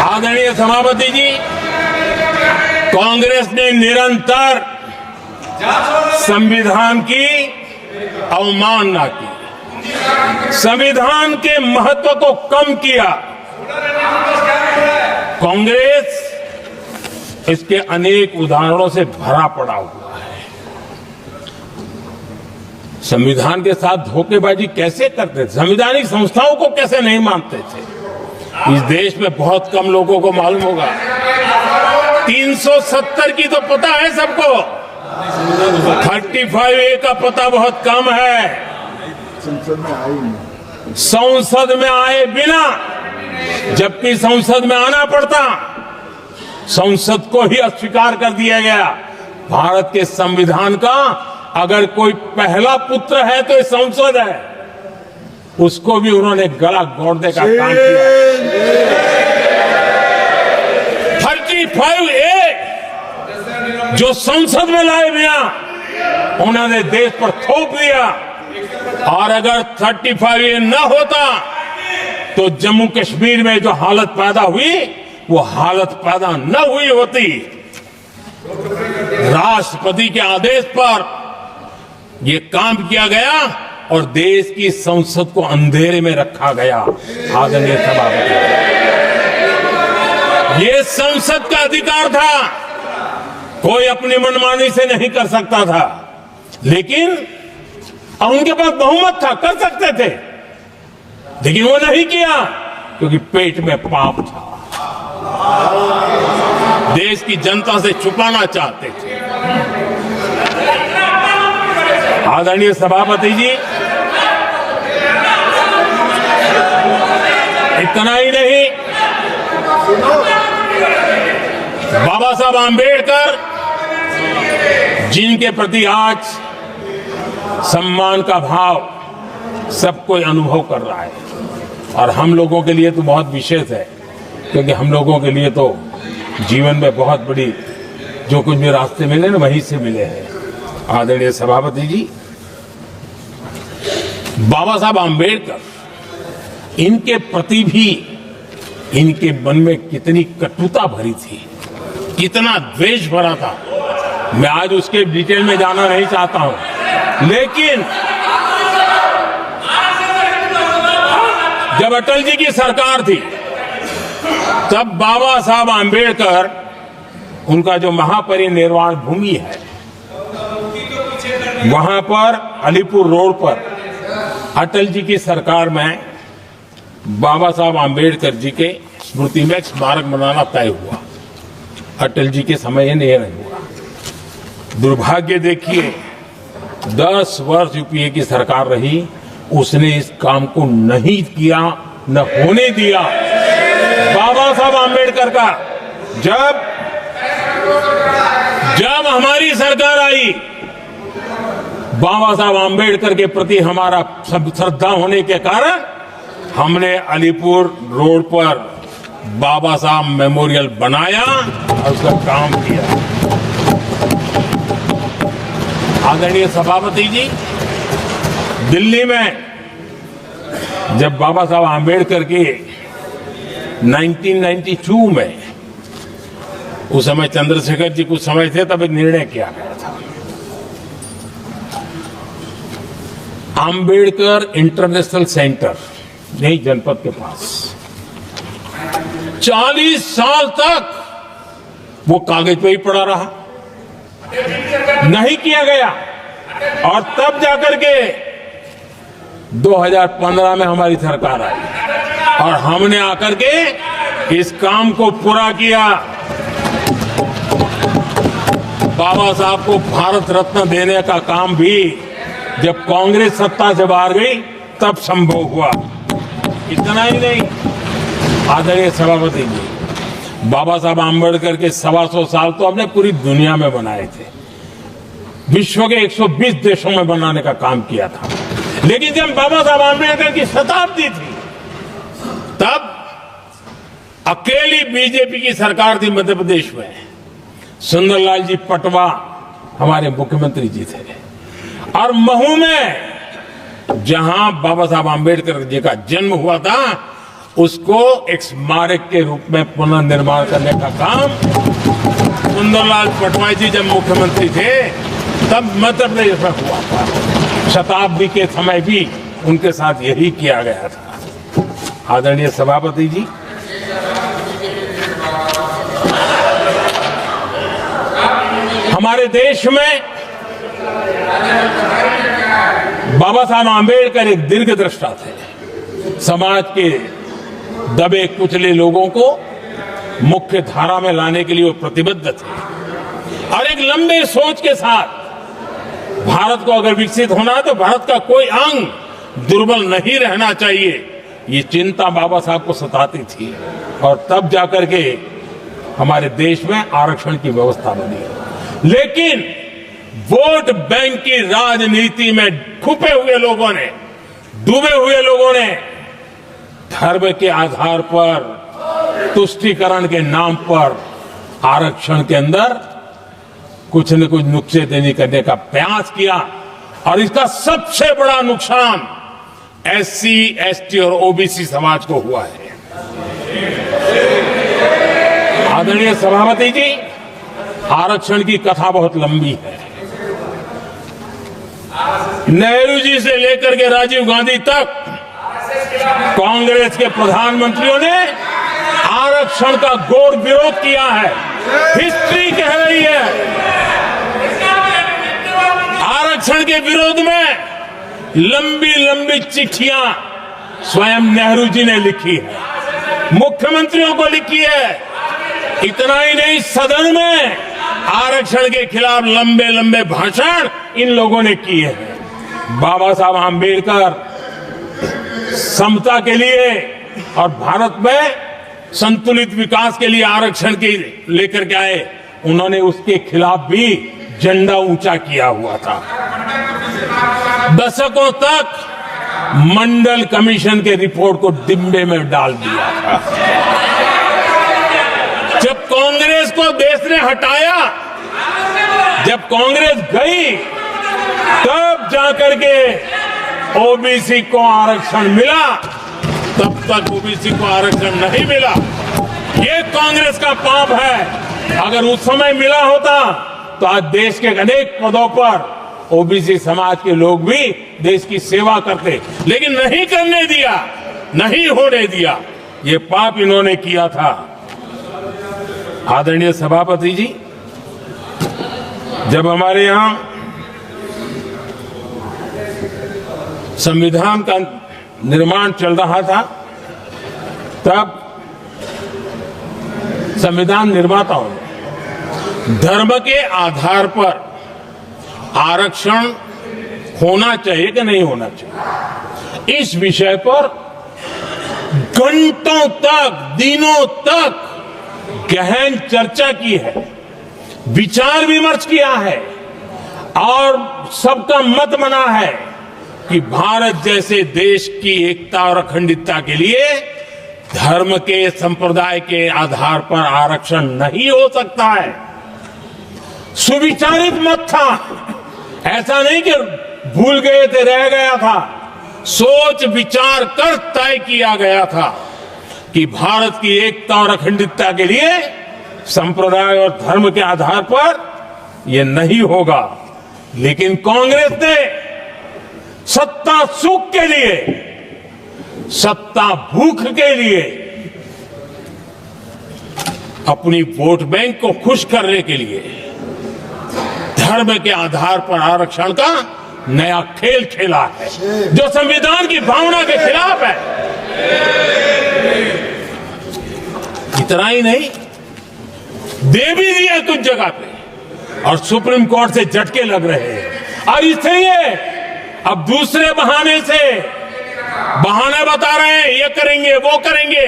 आदरणीय सभापति जी, कांग्रेस ने निरंतर संविधान की अवमानना की, संविधान के महत्व को कम किया। कांग्रेस इसके अनेक उदाहरणों से भरा पड़ा हुआ है। संविधान के साथ धोखेबाजी कैसे करते थे, संवैधानिक संस्थाओं को कैसे नहीं मानते थे, इस देश में बहुत कम लोगों को मालूम होगा। 370 की तो पता है सबको, 35A का पता बहुत कम है। संसद में आए बिना, जबकि संसद में आना पड़ता, संसद को ही अस्वीकार कर दिया गया। भारत के संविधान का अगर कोई पहला पुत्र है तो ये संसद है, उसको भी उन्होंने गला घोटने का काम किया। 35A जो संसद में लाए बिना उन्होंने देश पर थोप दिया, और अगर 35A न होता तो जम्मू कश्मीर में जो हालत पैदा हुई वो हालत पैदा न हुई होती। राष्ट्रपति के आदेश पर यह काम किया गया और देश की संसद को अंधेरे में रखा गया। आदरणीय सभापति, ये संसद का अधिकार था, कोई अपनी मनमानी से नहीं कर सकता था, लेकिन और उनके पास बहुमत था, कर सकते थे, लेकिन वो नहीं किया क्योंकि पेट में पाप था, देश की जनता से छुपाना चाहते थे। आदरणीय सभापति जी, इतना ही नहीं, बाबा साहब आंबेडकर जिनके प्रति आज सम्मान का भाव सब कोई अनुभव कर रहा है, और हम लोगों के लिए तो बहुत विशेष है, क्योंकि हम लोगों के लिए तो जीवन में बहुत बड़ी जो कुछ भी रास्ते मिले ना वहीं से मिले हैं। आदरणीय सभापति जी, बाबा साहब आंबेडकर, इनके प्रति भी इनके मन में कितनी कटुता भरी थी, कितना द्वेष भरा था, मैं आज उसके डिटेल में जाना नहीं चाहता हूं, लेकिन जब अटल जी की सरकार थी तब बाबा साहब आंबेडकर, उनका जो महापरिनिर्वाण भूमि है वहां पर अलीपुर रोड पर अटल जी की सरकार में बाबा साहब आंबेडकर जी के स्मृति में एक स्मारक बनाना तय हुआ। अटल जी के समय ये नहीं हुआ। दुर्भाग्य देखिए, 10 वर्ष यूपीए की सरकार रही, उसने इस काम को नहीं किया, न होने दिया। बाबा साहब आंबेडकर का जब हमारी सरकार आई, बाबा साहब आंबेडकर के प्रति हमारा श्रद्धा होने के कारण हमने अलीपुर रोड पर बाबा साहब मेमोरियल बनाया और उसका काम किया। आदरणीय सभापति जी, दिल्ली में जब बाबा साहब आंबेडकर के 1992 में, उस समय चंद्रशेखर जी कुछ समय थे, तब एक निर्णय किया गया था, आंबेडकर इंटरनेशनल सेंटर यही जनपद के पास 40 साल तक वो कागज पे ही पड़ा रहा, नहीं किया गया। और तब जाकर के 2015 में हमारी सरकार आई और हमने आकर के इस काम को पूरा किया। बाबा साहब को भारत रत्न देने का काम भी जब कांग्रेस सत्ता से बाहर गई तब संभव हुआ। इतना ही नहीं, आदरणीय सभापति जी, बाबा साहब आंबेडकर के 125 साल तो हमने पूरी दुनिया में बनाए थे, विश्व के 120 देशों में बनाने का काम किया था। लेकिन जब बाबा साहब आंबेडकर की शताब्दी थी तब अकेली बीजेपी की सरकार थी मध्य प्रदेश में। सुंदरलाल जी पटवा हमारे मुख्यमंत्री जी थे और महू में जहां बाबा साहब आंबेडकर जी का जन्म हुआ था उसको एक स्मारक के रूप में पुनर्निर्माण करने का काम सुंदरलाल पटवाई जी जब मुख्यमंत्री थे तब मध्य प्रदेश में हुआ था। शताब्दी के समय भी उनके साथ यही किया गया था। आदरणीय सभापति जी, हमारे देश में बाबा साहब आंबेडकर एक दीर्घदृष्टा थे। समाज के दबे कुचले लोगों को मुख्य धारा में लाने के लिए वो प्रतिबद्ध थे और एक लंबे सोच के साथ भारत को अगर विकसित होना है तो भारत का कोई अंग दुर्बल नहीं रहना चाहिए, ये चिंता बाबा साहब को सताती थी। और तब जाकर के हमारे देश में आरक्षण की व्यवस्था बनी। लेकिन वोट बैंक की राजनीति में छुपे हुए लोगों ने, डूबे हुए लोगों ने धर्म के आधार पर, तुष्टीकरण के नाम पर आरक्षण के अंदर कुछ न कुछ नुक्सेदेनी करने का प्रयास किया और इसका सबसे बड़ा नुकसान एससी, एसटी और ओबीसी समाज को हुआ है। आदरणीय सभापति जी, आरक्षण की कथा बहुत लंबी है। नेहरू जी से लेकर के राजीव गांधी तक कांग्रेस के प्रधानमंत्रियों ने आरक्षण का घोर विरोध किया है। हिस्ट्री कह रही है आरक्षण के विरोध में लंबी लंबी चिट्ठियां स्वयं नेहरू जी ने लिखी है, मुख्यमंत्रियों को लिखी है। इतना ही नहीं, सदन में आरक्षण के खिलाफ लंबे लंबे भाषण इन लोगों ने किए हैं। बाबा साहब आंबेडकर समता के लिए और भारत में संतुलित विकास के लिए आरक्षण के लेकर के आए। उन्होंने उसके खिलाफ भी झंडा ऊंचा किया हुआ था। दशकों तक मंडल कमीशन के रिपोर्ट को डिब्बे में डाल दिया था। जब कांग्रेस को देश ने हटाया, जब कांग्रेस गई, तब जाकर के ओबीसी को आरक्षण मिला। तब तक ओबीसी को आरक्षण नहीं मिला। ये कांग्रेस का पाप है। अगर उस समय मिला होता तो आज देश के अनेक पदों पर ओबीसी समाज के लोग भी देश की सेवा करते, लेकिन नहीं करने दिया, नहीं होने दिया। ये पाप इन्होंने किया था। आदरणीय सभापति जी, जब हमारे यहां संविधान का निर्माण चल रहा था तब संविधान निर्माताओं ने धर्म के आधार पर आरक्षण होना चाहिए कि नहीं होना चाहिए, इस विषय पर घंटों तक, दिनों तक गहन चर्चा की है, विचार विमर्श किया है और सबका मत बना है कि भारत जैसे देश की एकता और अखंडता के लिए धर्म के, संप्रदाय के आधार पर आरक्षण नहीं हो सकता है। सुविचारित मत था, ऐसा नहीं कि भूल गए थे, रह गया था। सोच विचार कर तय किया गया था कि भारत की एकता और अखंडता के लिए संप्रदाय और धर्म के आधार पर यह नहीं होगा। लेकिन कांग्रेस ने सत्ता सुख के लिए, सत्ता भूख के लिए, अपनी वोट बैंक को खुश करने के लिए धर्म के आधार पर आरक्षण का नया खेल खेला है जो संविधान की भावना के खिलाफ है। इतना ही नहीं, दे भी दिया कुछ जगह पे और सुप्रीम कोर्ट से झटके लग रहे हैं। और इसलिए अब दूसरे बहाने से बहाने बता रहे हैं, ये करेंगे वो करेंगे।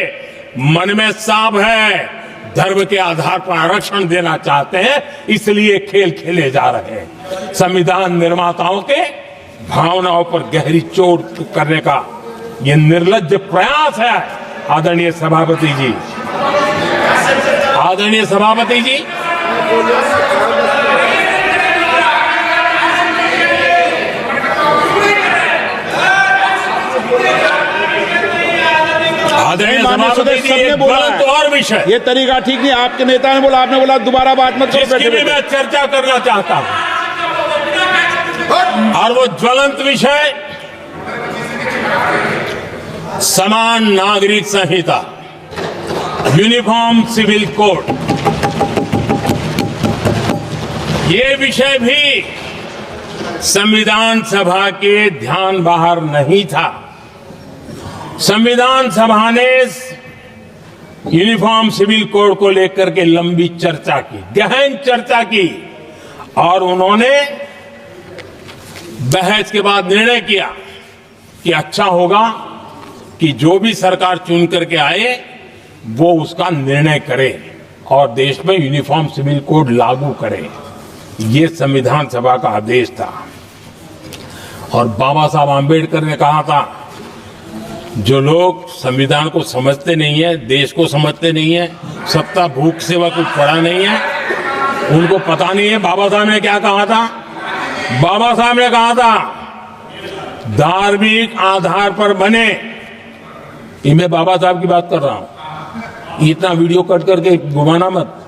मन में साफ है, धर्म के आधार पर आरक्षण देना चाहते हैं, इसलिए खेल खेले जा रहे हैं। संविधान निर्माताओं के भावनाओं पर गहरी चोट करने का ये निर्लज्ज प्रयास है। आदरणीय सभापति जी, आदरणीय सभापति जी, सबने बोला तो और विषय, ये तरीका ठीक नहीं। आपके नेता ने बोला, आपने बोला दोबारा बात मत करो। जिसकी भी मैं चर्चा करना चाहता हूं और वो ज्वलंत विषय समान नागरिक संहिता, यूनिफॉर्म सिविल कोड। ये विषय भी संविधान सभा के ध्यान बाहर नहीं था। संविधान सभा ने यूनिफॉर्म सिविल कोड को लेकर के लंबी चर्चा की, गहन चर्चा की और उन्होंने बहस के बाद निर्णय किया कि अच्छा होगा कि जो भी सरकार चुन करके आए वो उसका निर्णय करे और देश में यूनिफॉर्म सिविल कोड लागू करे। ये संविधान सभा का आदेश था। और बाबा साहब आंबेडकर ने कहा था, जो लोग संविधान को समझते नहीं है, देश को समझते नहीं है, सत्ता भूख सेवा कुछ पड़ा नहीं है, उनको पता नहीं है बाबा साहब ने क्या कहा था। बाबा साहब ने कहा था, धार्मिक आधार पर बने। ये मैं बाबा साहब की बात कर रहा हूं, इतना वीडियो कट करके घुमाना मत।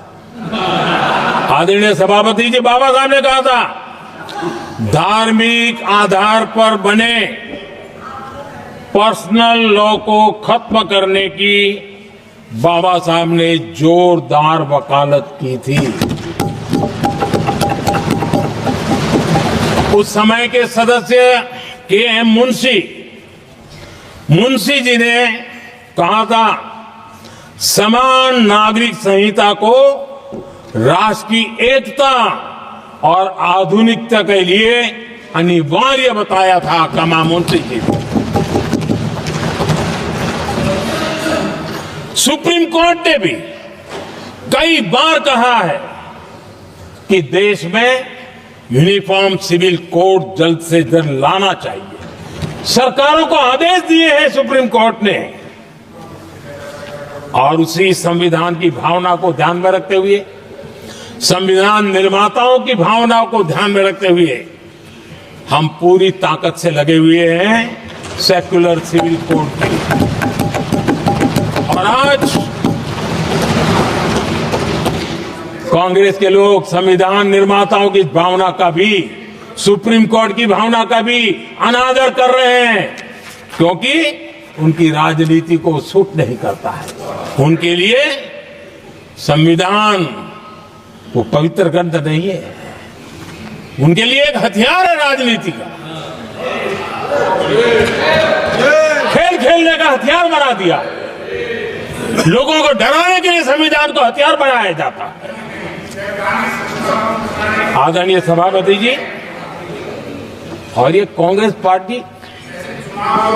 आदरणीय सभापति जी, बाबा साहब ने कहा था, धार्मिक आधार पर बने पर्सनल लॉ को खत्म करने की बाबा साहब ने जोरदार वकालत की थी। उस समय के सदस्य के.एम. मुंशी जी ने कहा था, समान नागरिक संहिता को राष्ट्र की एकता और आधुनिकता के लिए अनिवार्य बताया था। कमा मुंशी जी ने। सुप्रीम कोर्ट ने भी कई बार कहा है कि देश में यूनिफॉर्म सिविल कोड जल्द से जल्द लाना चाहिए। सरकारों को आदेश दिए हैं सुप्रीम कोर्ट ने। और उसी संविधान की भावना को ध्यान में रखते हुए, संविधान निर्माताओं की भावनाओं को ध्यान में रखते हुए हम पूरी ताकत से लगे हुए हैं सेक्युलर सिविल कोड के लिए। और आज कांग्रेस के लोग संविधान निर्माताओं की भावना का भी, सुप्रीम कोर्ट की भावना का भी अनादर कर रहे हैं, क्योंकि उनकी राजनीति को सूट नहीं करता है। उनके लिए संविधान वो पवित्र ग्रंथ नहीं है, उनके लिए एक हथियार है राजनीति का। खेल खेलने का हथियार बना दिया। लोगों को डराने के लिए संविधान को हथियार बनाया जाता है। आदरणीय सभापति जी, और ये कांग्रेस पार्टी,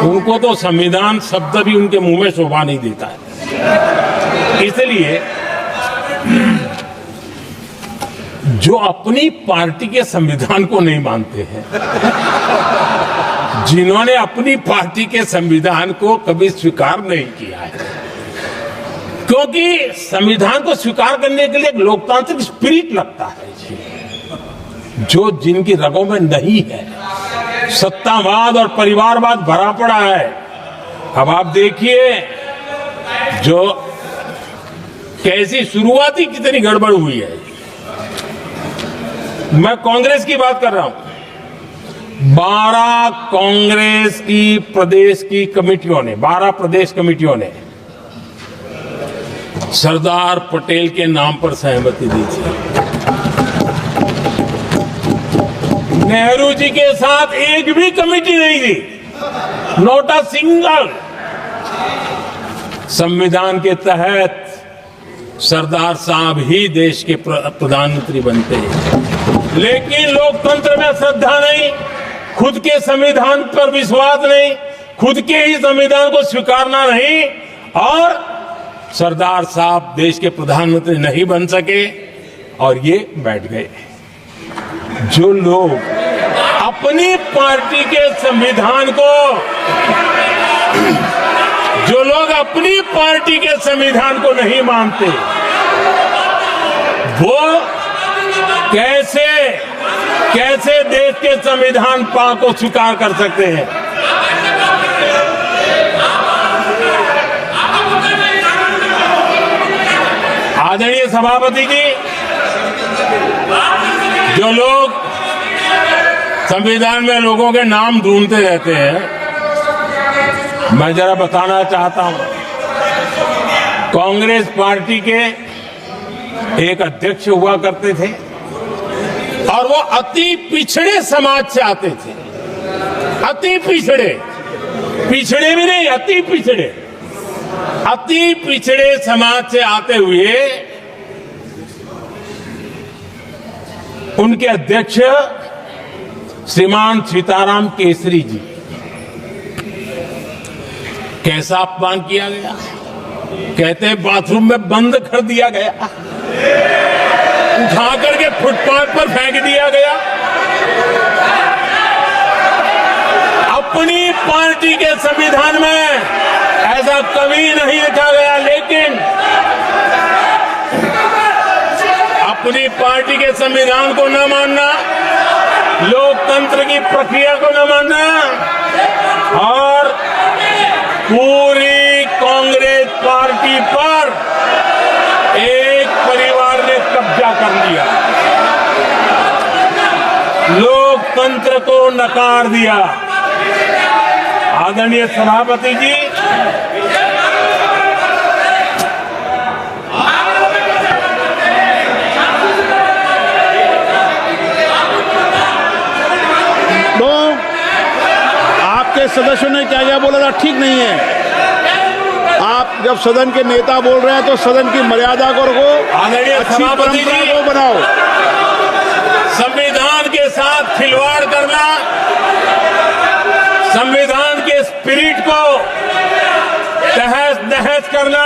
उनको तो संविधान शब्द भी उनके मुंह में शोभा नहीं देता है। इसलिए जो अपनी पार्टी के संविधान को नहीं मानते हैं, जिन्होंने अपनी पार्टी के संविधान को कभी स्वीकार नहीं किया है, क्योंकि संविधान को स्वीकार करने के लिए एक लोकतांत्रिक स्पिरिट लगता है जो जिनकी रगों में नहीं है। सत्तावाद और परिवारवाद भरा पड़ा है। अब आप देखिए जो कैसी शुरुआती कितनी गड़बड़ हुई है। मैं कांग्रेस की बात कर रहा हूं। 12 कांग्रेस की प्रदेश की कमेटियों ने, 12 प्रदेश कमेटियों ने सरदार पटेल के नाम पर सहमति दी थी। नेहरू जी के साथ एक भी कमेटी नहीं थी, नॉट अ सिंगल। संविधान के तहत सरदार साहब ही देश के प्रधानमंत्री बनते हैं, लेकिन लोकतंत्र में श्रद्धा नहीं, खुद के संविधान पर विश्वास नहीं, खुद के ही संविधान को स्वीकारना नहीं, और सरदार साहब देश के प्रधानमंत्री नहीं बन सके और ये बैठ गए। जो लोग अपनी पार्टी के संविधान को, जो लोग अपनी पार्टी के संविधान को नहीं मानते, वो कैसे देश के संविधान को स्वीकार कर सकते हैं? आदरणीय सभापति जी, जो लोग संविधान में लोगों के नाम ढूंढते रहते हैं, मैं जरा बताना चाहता हूं, कांग्रेस पार्टी के एक अध्यक्ष हुआ करते थे और वो अति पिछड़े समाज से आते थे। अति पिछड़े, पिछड़े भी नहीं, अति पिछड़े समाज से आते हुए उनके अध्यक्ष श्रीमान सीताराम केसरी जी, कैसा अपमान किया गया, कहते हैं बाथरूम में बंद कर दिया गया, उठा करके फुटपाथ पर फेंक दिया गया। अपनी पार्टी के संविधान में ऐसा कभी नहीं लिखा गया, लेकिन अपनी पार्टी के संविधान को न मानना, लोकतंत्र की प्रक्रिया को न मानना, और पूरी कांग्रेस पार्टी पर एक परिवार ने कब्जा कर लिया, लोकतंत्र को नकार दिया। आदरणीय सभापति जी, तो आपके सदस्यों ने क्या क्या बोला था, ठीक नहीं है। आप जब सदन के नेता बोल रहे हैं तो सदन की मर्यादा को रखो, अच्छी परंपरा को बनाओ। संविधान के साथ खिलवाड़ करना, संविधान के स्पिरिट को तहस नहस करना,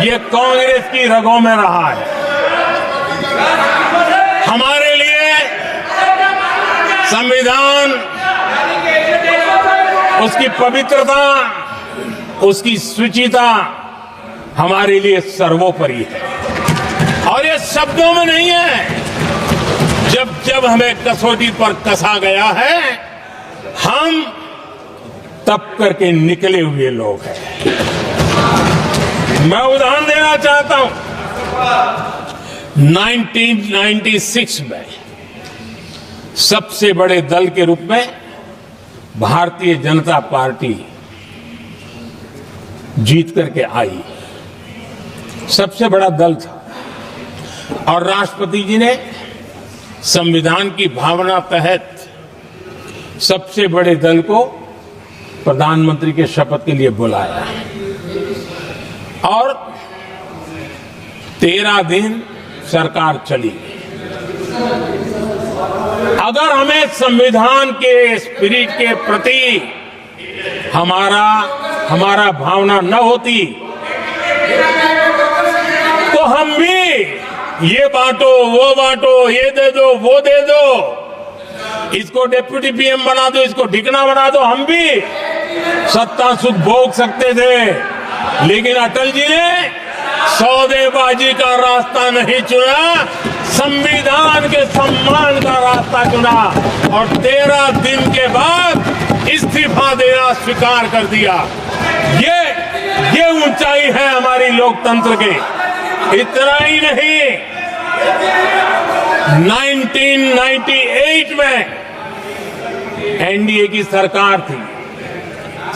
ये कांग्रेस की रगों में रहा है। हमारे लिए संविधान, उसकी पवित्रता, उसकी शुचिता हमारे लिए सर्वोपरि है, और ये शब्दों में नहीं है। जब जब हमें कसौटी पर कसा गया है, हम तप करके निकले हुए लोग हैं। मैं उदाहरण देना चाहता हूं, 1996 में सबसे बड़े दल के रूप में भारतीय जनता पार्टी जीत करके आई, सबसे बड़ा दल था, और राष्ट्रपति जी ने संविधान की भावना तहत सबसे बड़े दल को प्रधानमंत्री के शपथ के लिए बुलाया, और 13 दिन सरकार चली। अगर हमें संविधान के स्पिरिट के प्रति हमारा भावना न होती, तो हम भी ये बांटो, वो बांटो, ये दे दो, वो दे दो, इसको डिप्टी पीएम बना दो, इसको ढिकना बना दो, हम भी सत्ता सुख भोग सकते थे। लेकिन अटल जी ने सौदेबाजी का रास्ता नहीं चुना, संविधान के सम्मान का रास्ता चुना, और 13 दिन के बाद इस्तीफा देना स्वीकार कर दिया। ये ऊंचाई है हमारी लोकतंत्र के। इतना ही नहीं, 1998 में एनडीए की सरकार थी,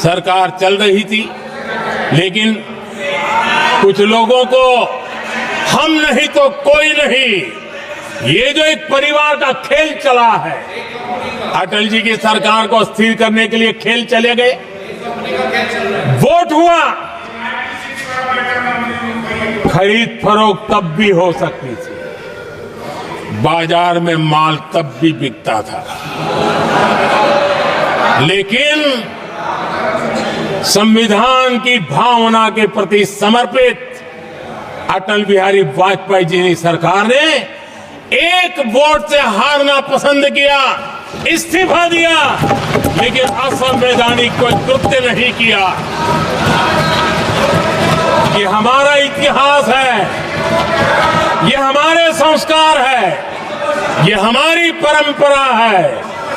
सरकार चल रही थी, लेकिन कुछ लोगों को हम नहीं तो कोई नहीं, ये जो एक परिवार का खेल चला है, अटल जी की सरकार को अस्थिर करने के लिए खेल चले गए, वोट हुआ, खरीद फरोख्त तब भी हो सकती थी, बाजार में माल तब भी बिकता था, लेकिन संविधान की भावना के प्रति समर्पित अटल बिहारी वाजपेयी जी की सरकार ने एक वोट से हारना पसंद किया, इस्तीफा दिया, लेकिन असंवैधानिक कोई कृत्य नहीं किया। ये हमारा इतिहास है, ये हमारे संस्कार है, ये हमारी परंपरा है।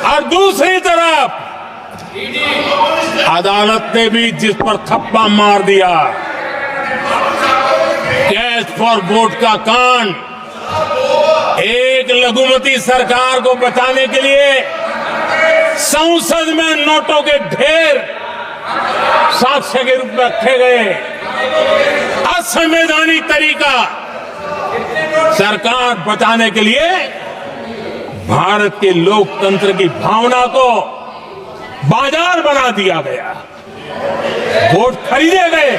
और दूसरी तरफ अदालत ने भी जिस पर थप्पा मार दिया, कैश फॉर वोट का कांड, एक लघुमती सरकार को बचाने के लिए संसद में नोटों के ढेर साक्ष्य के रूप में रखे गए, असंवैधानिक तरीका। सरकार बचाने के लिए भारत के लोकतंत्र की भावना को बाजार बना दिया गया, वोट खरीदे गए।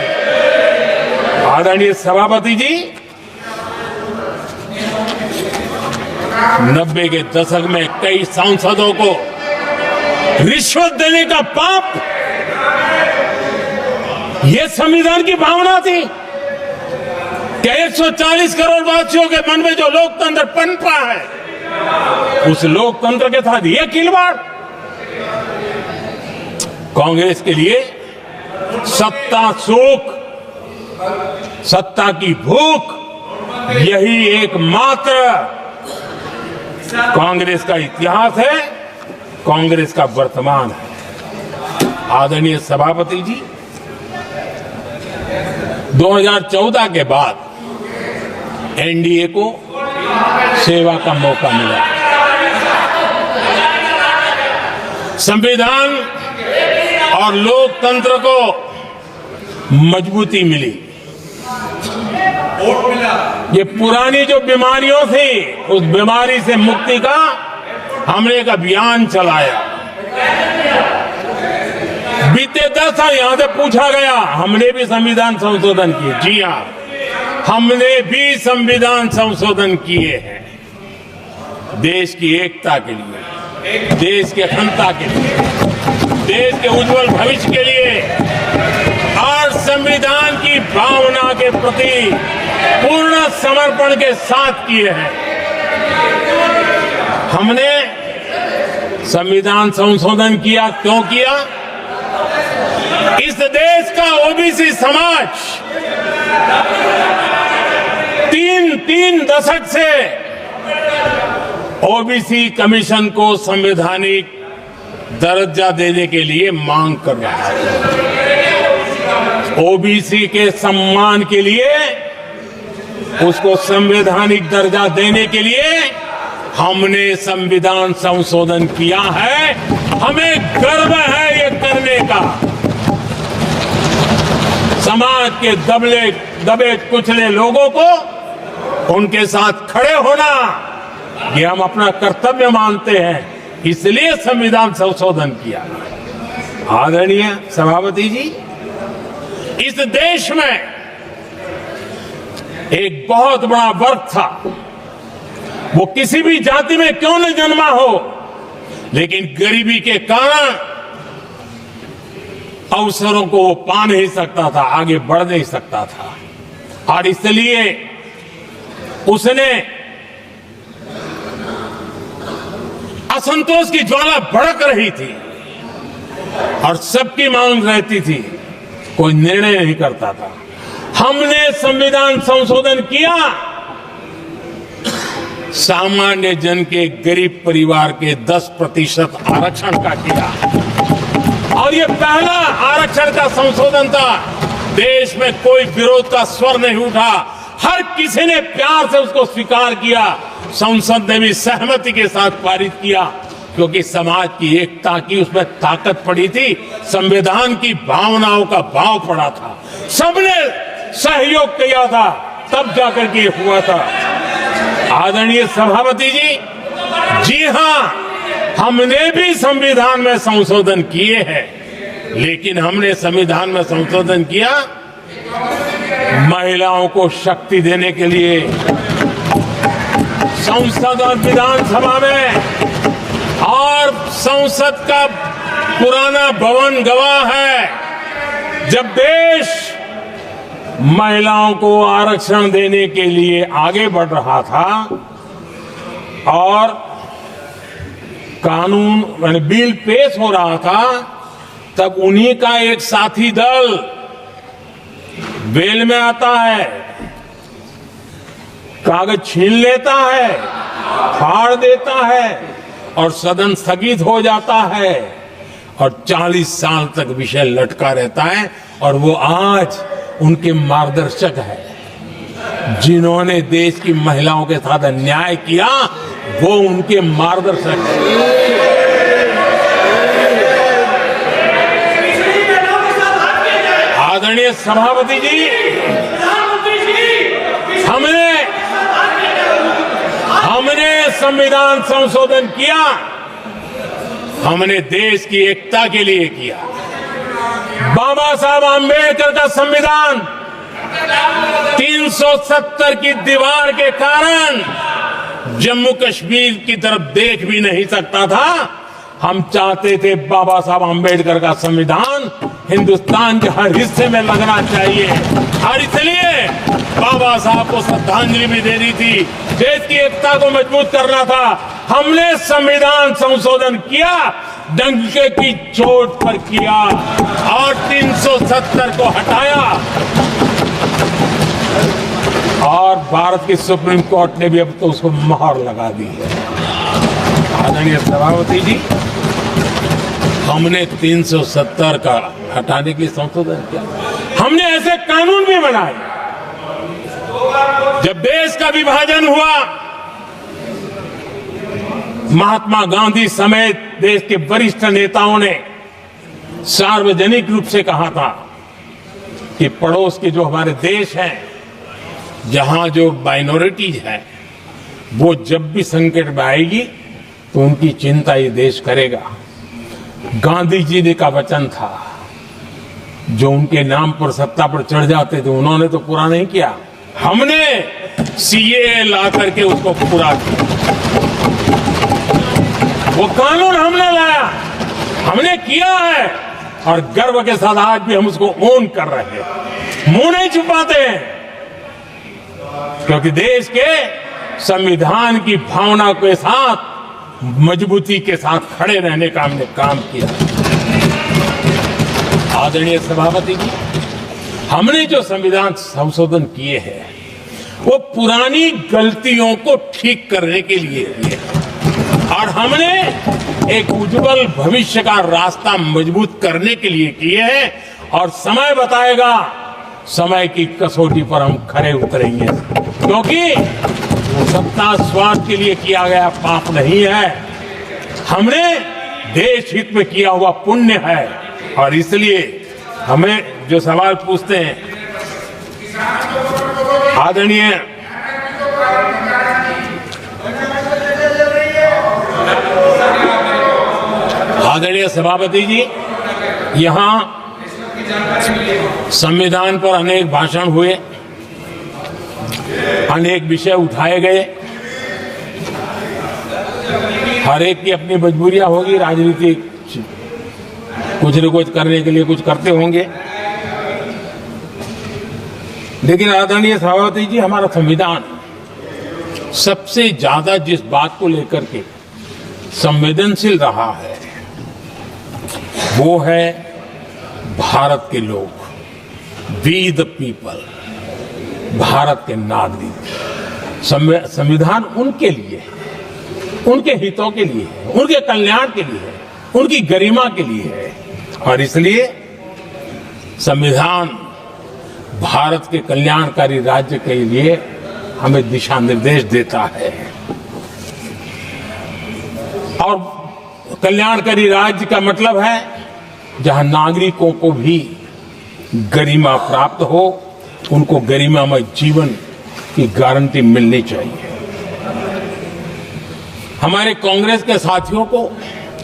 आदरणीय सभापति जी, 90 के दशक में कई सांसदों को रिश्वत देने का पाप, ये संविधान की भावना थी कि 140 करोड़ वासियों के मन में जो लोकतंत्र पनपा है, उस लोकतंत्र के साथ ये खिलवाड़। कांग्रेस के लिए सत्ता सुख, सत्ता की भूख, यही एकमात्र कांग्रेस का इतिहास है, कांग्रेस का वर्तमान है। आदरणीय सभापति जी, 2014 के बाद एनडीए को सेवा का मौका मिला, संविधान और लोकतंत्र को मजबूती मिली। ये पुरानी जो बीमारियों थी, उस बीमारी से मुक्ति का हमने एक अभियान चलाया। बीते 10 साल यहां से पूछा गया, हमने भी संविधान संशोधन किए। जी हां, हमने भी संविधान संशोधन किए हैं, देश की एकता के लिए, देश की अखंडता के लिए, देश के उज्जवल भविष्य के लिए और संविधान की भावना के प्रति पूर्ण समर्पण के साथ किए हैं। हमने संविधान संशोधन किया, क्यों किया? इस देश का ओबीसी समाज तीन दशक से ओबीसी कमीशन को संवैधानिक दर्जा देने के लिए मांग कर रहा है। ओबीसी के सम्मान के लिए, उसको संवैधानिक दर्जा देने के लिए हमने संविधान संशोधन किया है। हमें गर्व है ये करने का। समाज के दबे कुचले लोगों को उनके साथ खड़े होना, ये हम अपना कर्तव्य मानते हैं, इसलिए संविधान संशोधन किया। आदरणीय सभापति जी, इस देश में एक बहुत बड़ा वर्ग था, वो किसी भी जाति में क्यों न जन्मा हो, लेकिन गरीबी के कारण अवसरों को वो पा नहीं सकता था, आगे बढ़ नहीं सकता था, और इसलिए उसने असंतोष की ज्वाला भड़क रही थी और सबकी मांग रहती थी, कोई निर्णय नहीं करता था। हमने संविधान संशोधन किया, सामान्य जन के गरीब परिवार के 10% आरक्षण का किया, और ये पहला आरक्षण का संशोधन था। देश में कोई विरोध का स्वर नहीं उठा, हर किसी ने प्यार से उसको स्वीकार किया। संसद ने भी सहमति के साथ पारित किया, क्योंकि समाज की एकता की उसमें ताकत पड़ी थी, संविधान की भावनाओं का भाव पड़ा था, सबने सहयोग किया था, तब जाकर के हुआ था। आदरणीय सभापति जी हां, हमने भी संविधान में संशोधन किए हैं, लेकिन हमने संविधान में संशोधन किया महिलाओं को शक्ति देने के लिए। संसद और विधानसभा में और संसद का पुराना भवन गवाह है, जब देश महिलाओं को आरक्षण देने के लिए आगे बढ़ रहा था और कानून यानी बिल पेश हो रहा था, तब उन्हीं का एक साथी दल बेल में आता है, कागज छीन लेता है, फाड़ देता है और सदन स्थगित हो जाता है और 40 साल तक विषय लटका रहता है। और वो आज उनके मार्गदर्शक है, जिन्होंने देश की महिलाओं के साथ अन्याय किया, वो उनके मार्गदर्शक है। आदरणीय सभापति जी, हमने संविधान संशोधन किया, हमने देश की एकता के लिए किया। बाबा साहब आंबेडकर का संविधान 370 की दीवार के कारण जम्मू कश्मीर की तरफ देख भी नहीं सकता था। हम चाहते थे बाबा साहब आंबेडकर का संविधान हिंदुस्तान के हर हिस्से में लगना चाहिए और इसलिए बाबा साहब को श्रद्धांजलि भी देनी थी, देश की एकता को मजबूत करना था। हमने संविधान संशोधन किया, डंके की चोट पर किया और 370 को हटाया और भारत की सुप्रीम कोर्ट ने भी अब तो उसको मोहर लगा दी है। आदरणीय सभापति जी, हमने 370 का हटाने के लिए संशोधन किया। हमने ऐसे कानून भी बनाए। जब देश का विभाजन हुआ, महात्मा गांधी समेत देश के वरिष्ठ नेताओं ने सार्वजनिक रूप से कहा था कि पड़ोस के जो हमारे देश हैं, जहां जो माइनॉरिटीज है, वो जब भी संकट में आएगी तो उनकी चिंता ये देश करेगा। गांधी जी ने का वचन था, जो उनके नाम पर सत्ता पर चढ़ जाते थे उन्होंने तो पूरा नहीं किया, हमने सीएए ला करके उसको पूरा किया। वो कानून हमने लाया, हमने किया है और गर्व के साथ आज भी हम उसको ओन कर रहे हैं, मुंह नहीं छुपाते हैं, क्योंकि देश के संविधान की भावना के साथ मजबूती के साथ खड़े रहने का हमने काम किया। आदरणीय सभापति जी, हमने जो संविधान संशोधन किए हैं वो पुरानी गलतियों को ठीक करने के लिए किए और हमने एक उज्जवल भविष्य का रास्ता मजबूत करने के लिए किए हैं और समय बताएगा, समय की कसौटी पर हम खरे उतरेंगे, क्योंकि वो सत्ता स्वार्थ के लिए किया गया पाप नहीं है, हमने देश हित में किया हुआ पुण्य है। और इसलिए हमें जो सवाल पूछते हैं आदरणीय सभापति जी, यहां संविधान पर अनेक भाषण हुए, अनेक विषय उठाए गए, हर एक की अपनी मजबूरियां होगी, राजनीति कुछ न कुछ करने के लिए कुछ करते होंगे, लेकिन आदरणीय सभापति जी, हमारा संविधान सबसे ज्यादा जिस बात को लेकर के संवेदनशील रहा है वो है भारत के लोग, वी द पीपल, भारत के नागरिक। संविधान उनके लिए है, उनके हितों के लिए है, उनके कल्याण के लिए है, उनकी गरिमा के लिए है और इसलिए संविधान भारत के कल्याणकारी राज्य के लिए हमें दिशा निर्देश देता है और कल्याणकारी राज्य का मतलब है जहां नागरिकों को भी गरिमा प्राप्त हो, उनको गरिमामय जीवन की गारंटी मिलनी चाहिए। हमारे कांग्रेस के साथियों को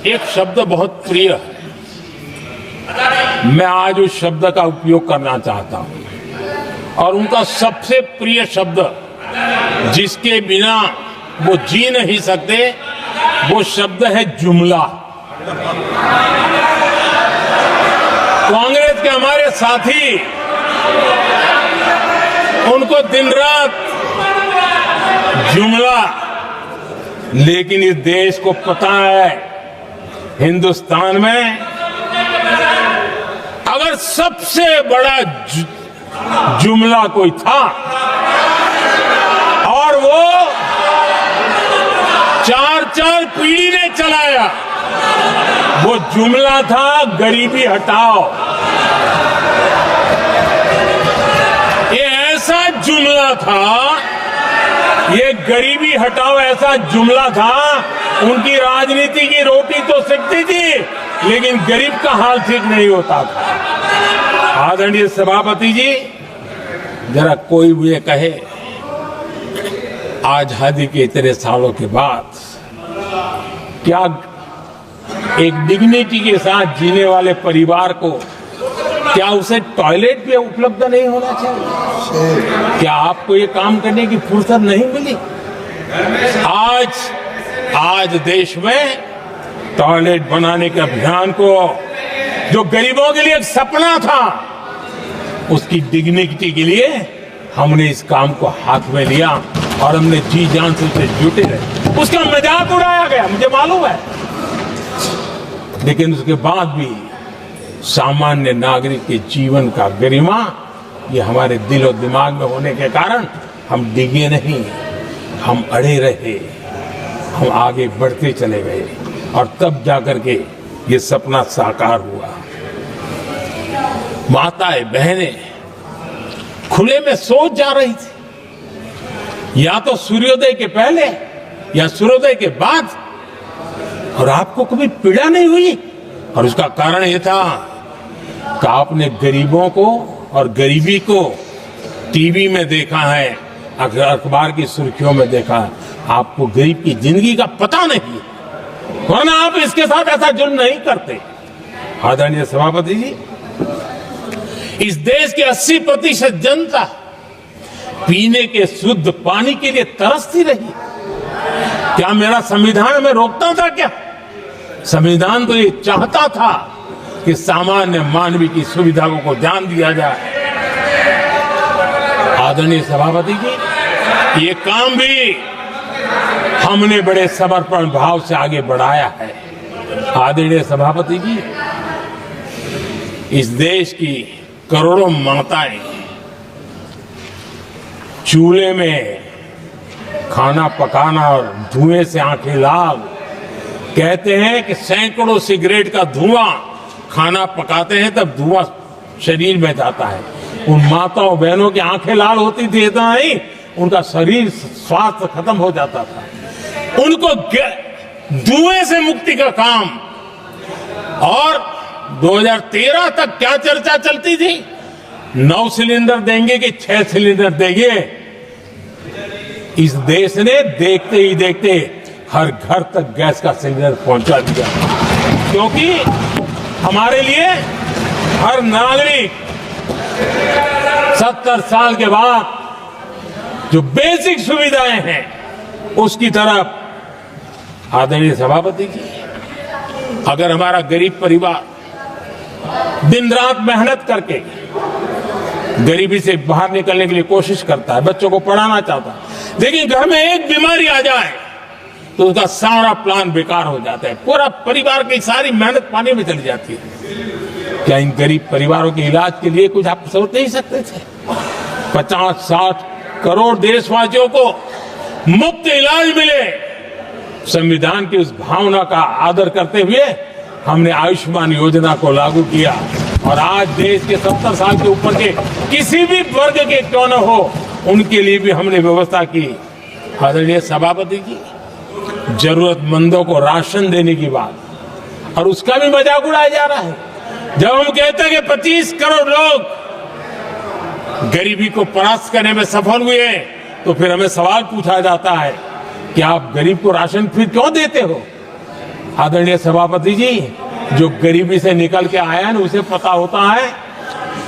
एक शब्द बहुत प्रिय है। मैं आज उस शब्द का उपयोग करना चाहता हूं और उनका सबसे प्रिय शब्द जिसके बिना वो जी नहीं सकते वो शब्द है जुमला। कांग्रेस के हमारे साथी उनको दिन रात जुमला, लेकिन इस देश को पता है हिंदुस्तान में अगर सबसे बड़ा जुमला कोई था और वो 4 पीढ़ी ने चलाया, वो जुमला था गरीबी हटाओ। ये ऐसा जुमला था, ये गरीबी हटाओ ऐसा जुमला था। उनकी राजनीति की रोटी तो सिकती थी, लेकिन गरीब का हाल ठीक नहीं होता था। आदरणीय सभापति जी, जरा कोई मुझे कहे आजादी के इतने सालों के बाद क्या एक डिग्निटी के साथ जीने वाले परिवार को क्या उसे टॉयलेट भी उपलब्ध नहीं होना चाहिए? क्या आपको ये काम करने की फुर्सत नहीं मिली? आज देश में टॉयलेट बनाने के अभियान को, जो गरीबों के लिए एक सपना था, उसकी डिग्निटी के लिए हमने इस काम को हाथ में लिया और हमने जी जान से उसे जुटे रहे। उसका मजाक उड़ाया गया, मुझे मालूम है, लेकिन उसके बाद भी सामान्य नागरिक के जीवन का गरिमा ये हमारे दिल और दिमाग में होने के कारण हम डिगे नहीं, हम अड़े रहे, हम आगे बढ़ते चले गए और तब जाकर के ये सपना साकार हुआ। माताएं बहनें खुले में सोच जा रही थी, या तो सूर्योदय के पहले या सूर्योदय के बाद, और आपको कभी पीड़ा नहीं हुई। और उसका कारण यह था कि आपने गरीबों को और गरीबी को टीवी में देखा है, अखबार की सुर्खियों में देखा है, आपको गरीब की जिंदगी का पता नहीं, वरना आप इसके साथ ऐसा जुल्म नहीं करते। आदरणीय सभापति जी, इस देश की 80% जनता पीने के शुद्ध पानी के लिए तरसती रही। क्या मेरा संविधान हमें रोकता था? क्या संविधान तो ये चाहता था कि सामान्य मानवीय की सुविधाओं को ध्यान दिया जाए। आदरणीय सभापति जी, ये काम भी हमने बड़े समर्पण भाव से आगे बढ़ाया है। आदरणीय सभापति जी, इस देश की करोड़ों माताएं चूल्हे में खाना पकाना और धुएं से आंखें लाल, कहते हैं कि सैकड़ों सिगरेट का धुआं खाना पकाते हैं तब धुआं शरीर में जाता है। उन माताओं बहनों की आंखें लाल होती थी, इतना नहीं, उनका शरीर स्वास्थ्य खत्म हो जाता था। उनको धुएं से मुक्ति का काम, और 2013 तक क्या चर्चा चलती थी, 9 सिलेंडर देंगे कि 6 सिलेंडर देंगे। इस देश ने देखते ही देखते हर घर तक गैस का सिलेंडर पहुंचा दिया, क्योंकि हमारे लिए हर नागरिक 70 साल के बाद जो बेसिक सुविधाएं हैं उसकी तरफ। आदरणीय सभापति जी, अगर हमारा गरीब परिवार दिन रात मेहनत करके गरीबी से बाहर निकलने के लिए कोशिश करता है, बच्चों को पढ़ाना चाहता है, लेकिन घर में एक बीमारी आ जाए तो उसका सारा प्लान बेकार हो जाता है, पूरा परिवार की सारी मेहनत पानी में चली जाती है। क्या इन गरीब परिवारों के इलाज के लिए कुछ आप सोच नहीं सकते थे? 50-60 करोड़ देशवासियों को मुफ्त इलाज मिले। संविधान की उस भावना का आदर करते हुए हमने आयुष्मान योजना को लागू किया, और आज देश के 70 साल के ऊपर के किसी भी वर्ग के क्यों न हो, उनके लिए भी हमने व्यवस्था की। आदरणीय सभापति जी, जरूरतमंदों को राशन देने की बात, और उसका भी मजाक उड़ाया जा रहा है। जब हम कहते हैं कि 25 करोड़ लोग गरीबी को परास्त करने में सफल हुए, तो फिर हमें सवाल पूछा जाता है कि आप गरीब को राशन फिर क्यों देते हो? आदरणीय सभापति जी, जो गरीबी से निकल के आया है ना, उसे पता होता है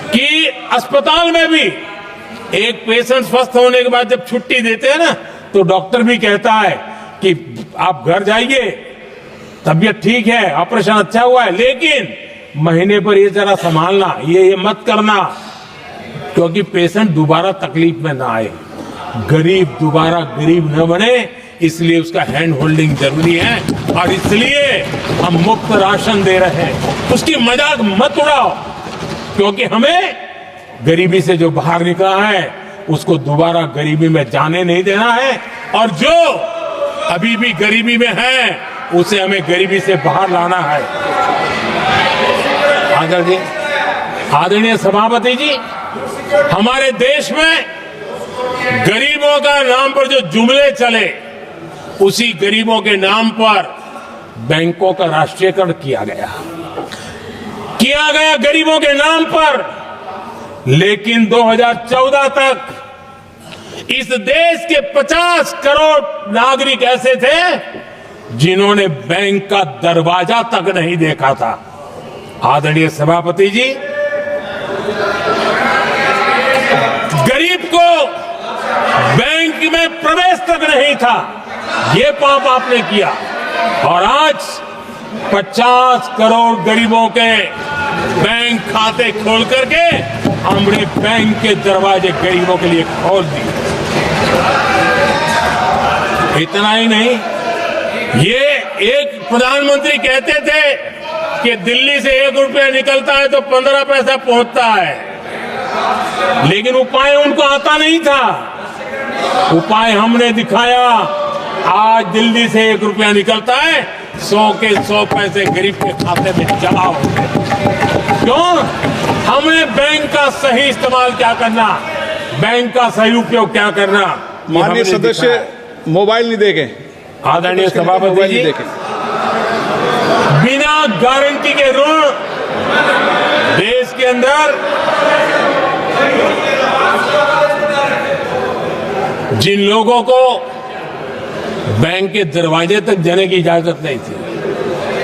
कि अस्पताल में भी एक पेशेंट स्वस्थ होने के बाद जब छुट्टी देते हैं ना, तो डॉक्टर भी कहता है कि आप घर जाइए, तबीयत ठीक है, ऑपरेशन अच्छा हुआ है, लेकिन महीने पर ये जरा संभालना, ये मत करना, क्योंकि पेशेंट दोबारा तकलीफ में ना आए, गरीब दोबारा गरीब न बने, इसलिए उसका हैंड होल्डिंग जरूरी है। और इसलिए हम मुफ्त राशन दे रहे हैं। उसकी मजाक मत उड़ाओ, क्योंकि हमें गरीबी से जो बाहर निकला है उसको दोबारा गरीबी में जाने नहीं देना है, और जो अभी भी गरीबी में है उसे हमें गरीबी से बाहर लाना है। आदरणीय सभापति जी, हमारे देश में गरीबों का नाम पर जो जुमले चले, उसी गरीबों के नाम पर बैंकों का राष्ट्रीयकरण किया गया गरीबों के नाम पर। लेकिन 2014 तक इस देश के 50 करोड़ नागरिक ऐसे थे जिन्होंने बैंक का दरवाजा तक नहीं देखा था। आदरणीय सभापति जी, गरीब को बैंक में प्रवेश तक नहीं था, ये पाप आपने किया। और आज 50 करोड़ गरीबों के बैंक खाते खोल करके हमने बैंक के दरवाजे गरीबों के लिए खोल दिए। इतना ही नहीं, ये एक प्रधानमंत्री कहते थे कि दिल्ली से 1 रुपया निकलता है तो 15 पैसा पहुंचता है, लेकिन उपाय उनको आता नहीं था। उपाय हमने दिखाया। आज दिल्ली से 1 रुपया निकलता है, 100 के 100 पैसे गरीब के खाते में जमा होते हैं। क्यों? हमें बैंक का सही इस्तेमाल क्या करना, बैंक का सही उपयोग क्या करना। माननीय सदस्य मोबाइल नहीं देखें। आदरणीय सभापति जी, बिना गारंटी के ऋण देश के अंदर जिन लोगों को बैंक के दरवाजे तक जाने की इजाजत नहीं थी,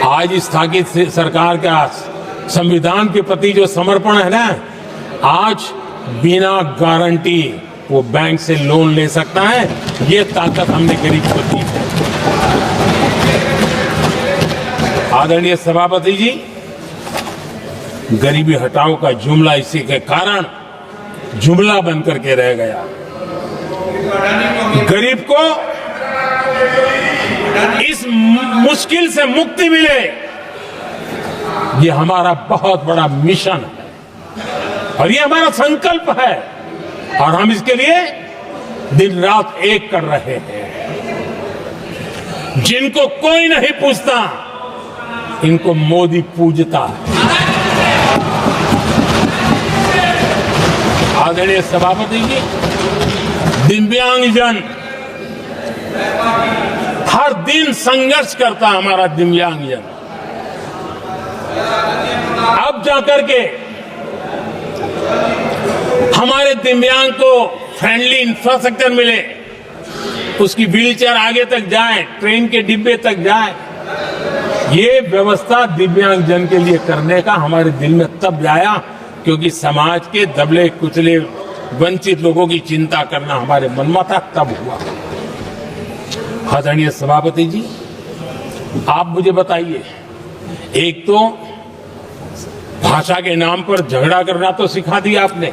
आज स्थापित सरकार का संविधान के प्रति जो समर्पण है ना, आज बिना गारंटी वो बैंक से लोन ले सकता है। ये ताकत हमने गरीब को दी है। आदरणीय सभापति जी, गरीबी हटाओ का जुमला इसी के कारण जुमला बनकर के रह गया। गरीब को इस मुश्किल से मुक्ति मिले, ये हमारा बहुत बड़ा मिशन है और ये हमारा संकल्प है, और हम इसके लिए दिन रात एक कर रहे हैं। जिनको कोई नहीं पूछता, इनको मोदी पूजता है। आदरणीय सभापति जी, दिव्यांगजन हर दिन संघर्ष करता हमारा दिव्यांगजन। अब जाकर के हमारे दिव्यांग को फ्रेंडली इंफ्रास्ट्रक्चर मिले, उसकी व्हीलचेयर आगे तक जाए, ट्रेन के डिब्बे तक जाए, ये व्यवस्था दिव्यांगजन के लिए करने का हमारे दिल में तब आया क्योंकि समाज के दबले कुचले वंचित लोगों की चिंता करना हमारे मन में था, तब हुआ। आदरणीय सभापति जी, आप मुझे बताइए, एक तो भाषा के नाम पर झगड़ा करना तो सिखा दिया आपने,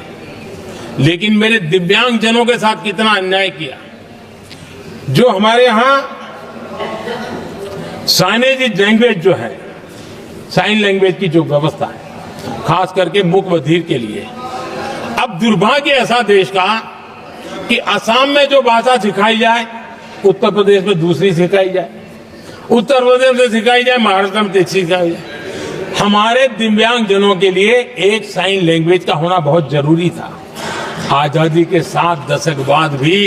लेकिन मेरे दिव्यांगजनों के साथ कितना अन्याय किया। जो हमारे यहां साइनेज लैंग्वेज जो है, साइन लैंग्वेज की जो व्यवस्था है, खास करके मूक बधिर के लिए, अब दुर्भाग्य ऐसा देश का कि असम में जो भाषा सिखाई जाए उत्तर प्रदेश में दूसरी सिखाई जाए, उत्तर प्रदेश में सिखाई जाए महाराष्ट्र में तीसरी सिखाई जाए। हमारे दिव्यांगजनों के लिए एक साइन लैंग्वेज का होना बहुत जरूरी था। आजादी के 7 दशक बाद भी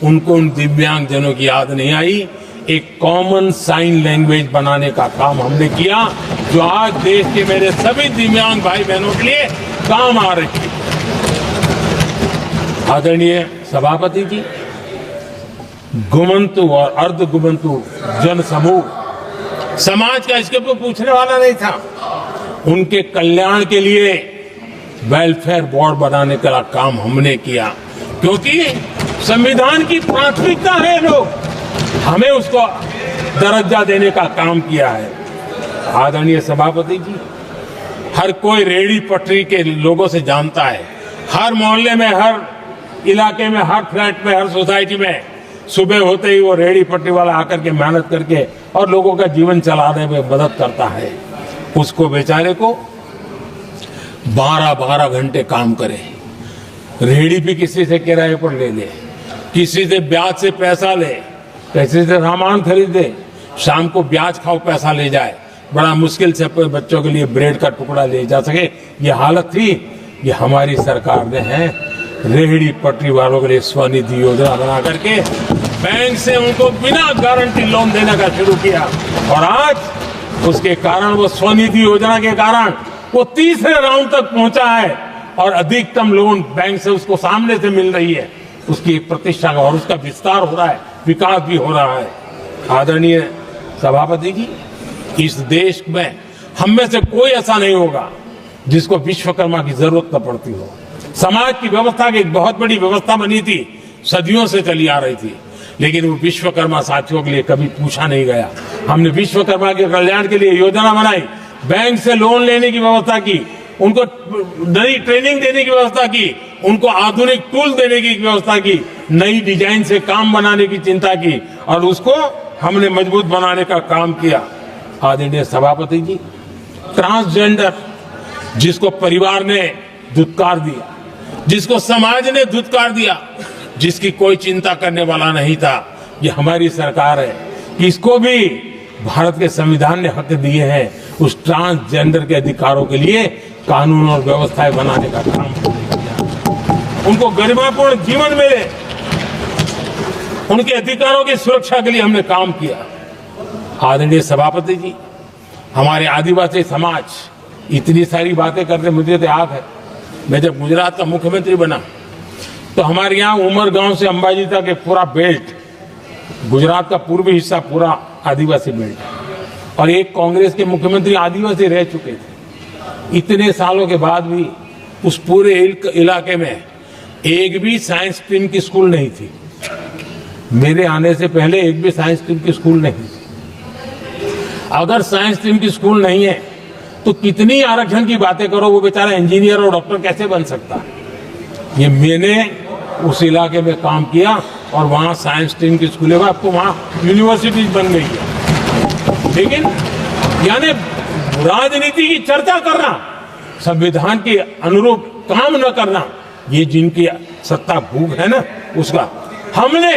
उनको उन दिव्यांगजनों की याद नहीं आई। एक कॉमन साइन लैंग्वेज बनाने का काम हमने किया, जो आज देश के मेरे सभी दिव्यांग भाई बहनों के लिए काम आ रही है। आदरणीय सभापति जी, गुमंतु और अर्ध गुमंतु जन समूह, समाज का इसके ऊपर पूछने वाला नहीं था। उनके कल्याण के लिए वेलफेयर बोर्ड बनाने का काम हमने किया, क्योंकि संविधान की प्राथमिकता है लोग, हमें उसको दर्जा देने का काम किया है। आदरणीय सभापति जी, हर कोई रेहड़ी पटरी के लोगों से जानता है, हर मोहल्ले में, हर इलाके में, हर फ्लैट में, हर सोसाइटी में सुबह होते ही वो रेहड़ी पटरी वाला आकर के मेहनत करके और लोगों का जीवन चलाने में मदद करता है। उसको बेचारे को 12-12 घंटे काम करे, रेहड़ी भी किसी से किराए पर ले ले, किसी से ब्याज से पैसा ले, किसी से सामान खरीदे, शाम को ब्याज खाओ पैसा ले जाए, बड़ा मुश्किल से अपने बच्चों के लिए ब्रेड का टुकड़ा ले जा सके। ये हालत थी। ये हमारी सरकार ने है रेहड़ी पटरी वालों के लिए स्वनिधि योजना बना करके बैंक से उनको बिना गारंटी लोन देने का शुरू किया, और आज उसके कारण, वो स्वनिधि योजना के कारण वो तीसरे राउंड तक पहुंचा है और अधिकतम लोन बैंक से उसको सामने से मिल रही है। उसकी प्रतिष्ठा का और उसका विस्तार हो रहा है, विकास भी हो रहा है। आदरणीय सभापति जी, इस देश में हम में से कोई ऐसा नहीं होगा जिसको विश्वकर्मा की जरूरत न पड़ती हो। समाज की व्यवस्था की एक बहुत बड़ी व्यवस्था बनी थी, सदियों से चली आ रही थी, लेकिन वो विश्वकर्मा साथियों के लिए कभी पूछा नहीं गया। हमने विश्वकर्मा के कल्याण के लिए योजना बनाई, बैंक से लोन लेने की व्यवस्था की, उनको नई ट्रेनिंग देने की व्यवस्था की, उनको आधुनिक टूल देने की व्यवस्था की, नई डिजाइन से काम बनाने की चिंता की, और उसको हमने मजबूत बनाने का काम किया। आदरणीय सभापति जी, ट्रांसजेंडर, जिसको परिवार ने धुतकार दिया, जिसको समाज ने धुतकार दिया, जिसकी कोई चिंता करने वाला नहीं था, ये हमारी सरकार है कि इसको भी भारत के संविधान ने हक दिए हैं। उस ट्रांसजेंडर के अधिकारों के लिए कानून और व्यवस्थाएं बनाने का काम किया। उनको गरिमापूर्ण जीवन मिले, उनके अधिकारों की सुरक्षा के लिए हमने काम किया। आदरणीय सभापति जी, हमारे आदिवासी समाज इतनी सारी बातें करते, मुझे तो याद है मैं जब गुजरात का मुख्यमंत्री बना तो हमारे यहाँ उमरगांव से अंबाजी तक एक पूरा बेल्ट, गुजरात का पूर्वी हिस्सा पूरा आदिवासी बेल्ट, और एक कांग्रेस के मुख्यमंत्री आदिवासी रह चुके थे। इतने सालों के बाद भी उस पूरे इलाके में एक भी साइंस स्ट्रीम की स्कूल नहीं थी। मेरे आने से पहले एक भी साइंस स्ट्रीम की स्कूल नहीं थी। अगर साइंस स्ट्रीम की स्कूल नहीं है तो कितनी आरक्षण की बातें करो, वो बेचारा इंजीनियर और डॉक्टर कैसे बन सकता है। ये मैंने उस इलाके में काम किया और वहां साइंस स्ट्रीम की स्कूलें, आपको वहां यूनिवर्सिटीज बन गई है। लेकिन यानी राजनीति की चर्चा करना, संविधान के अनुरूप काम न करना, ये जिनकी सत्ता भूख है ना, उसका हमने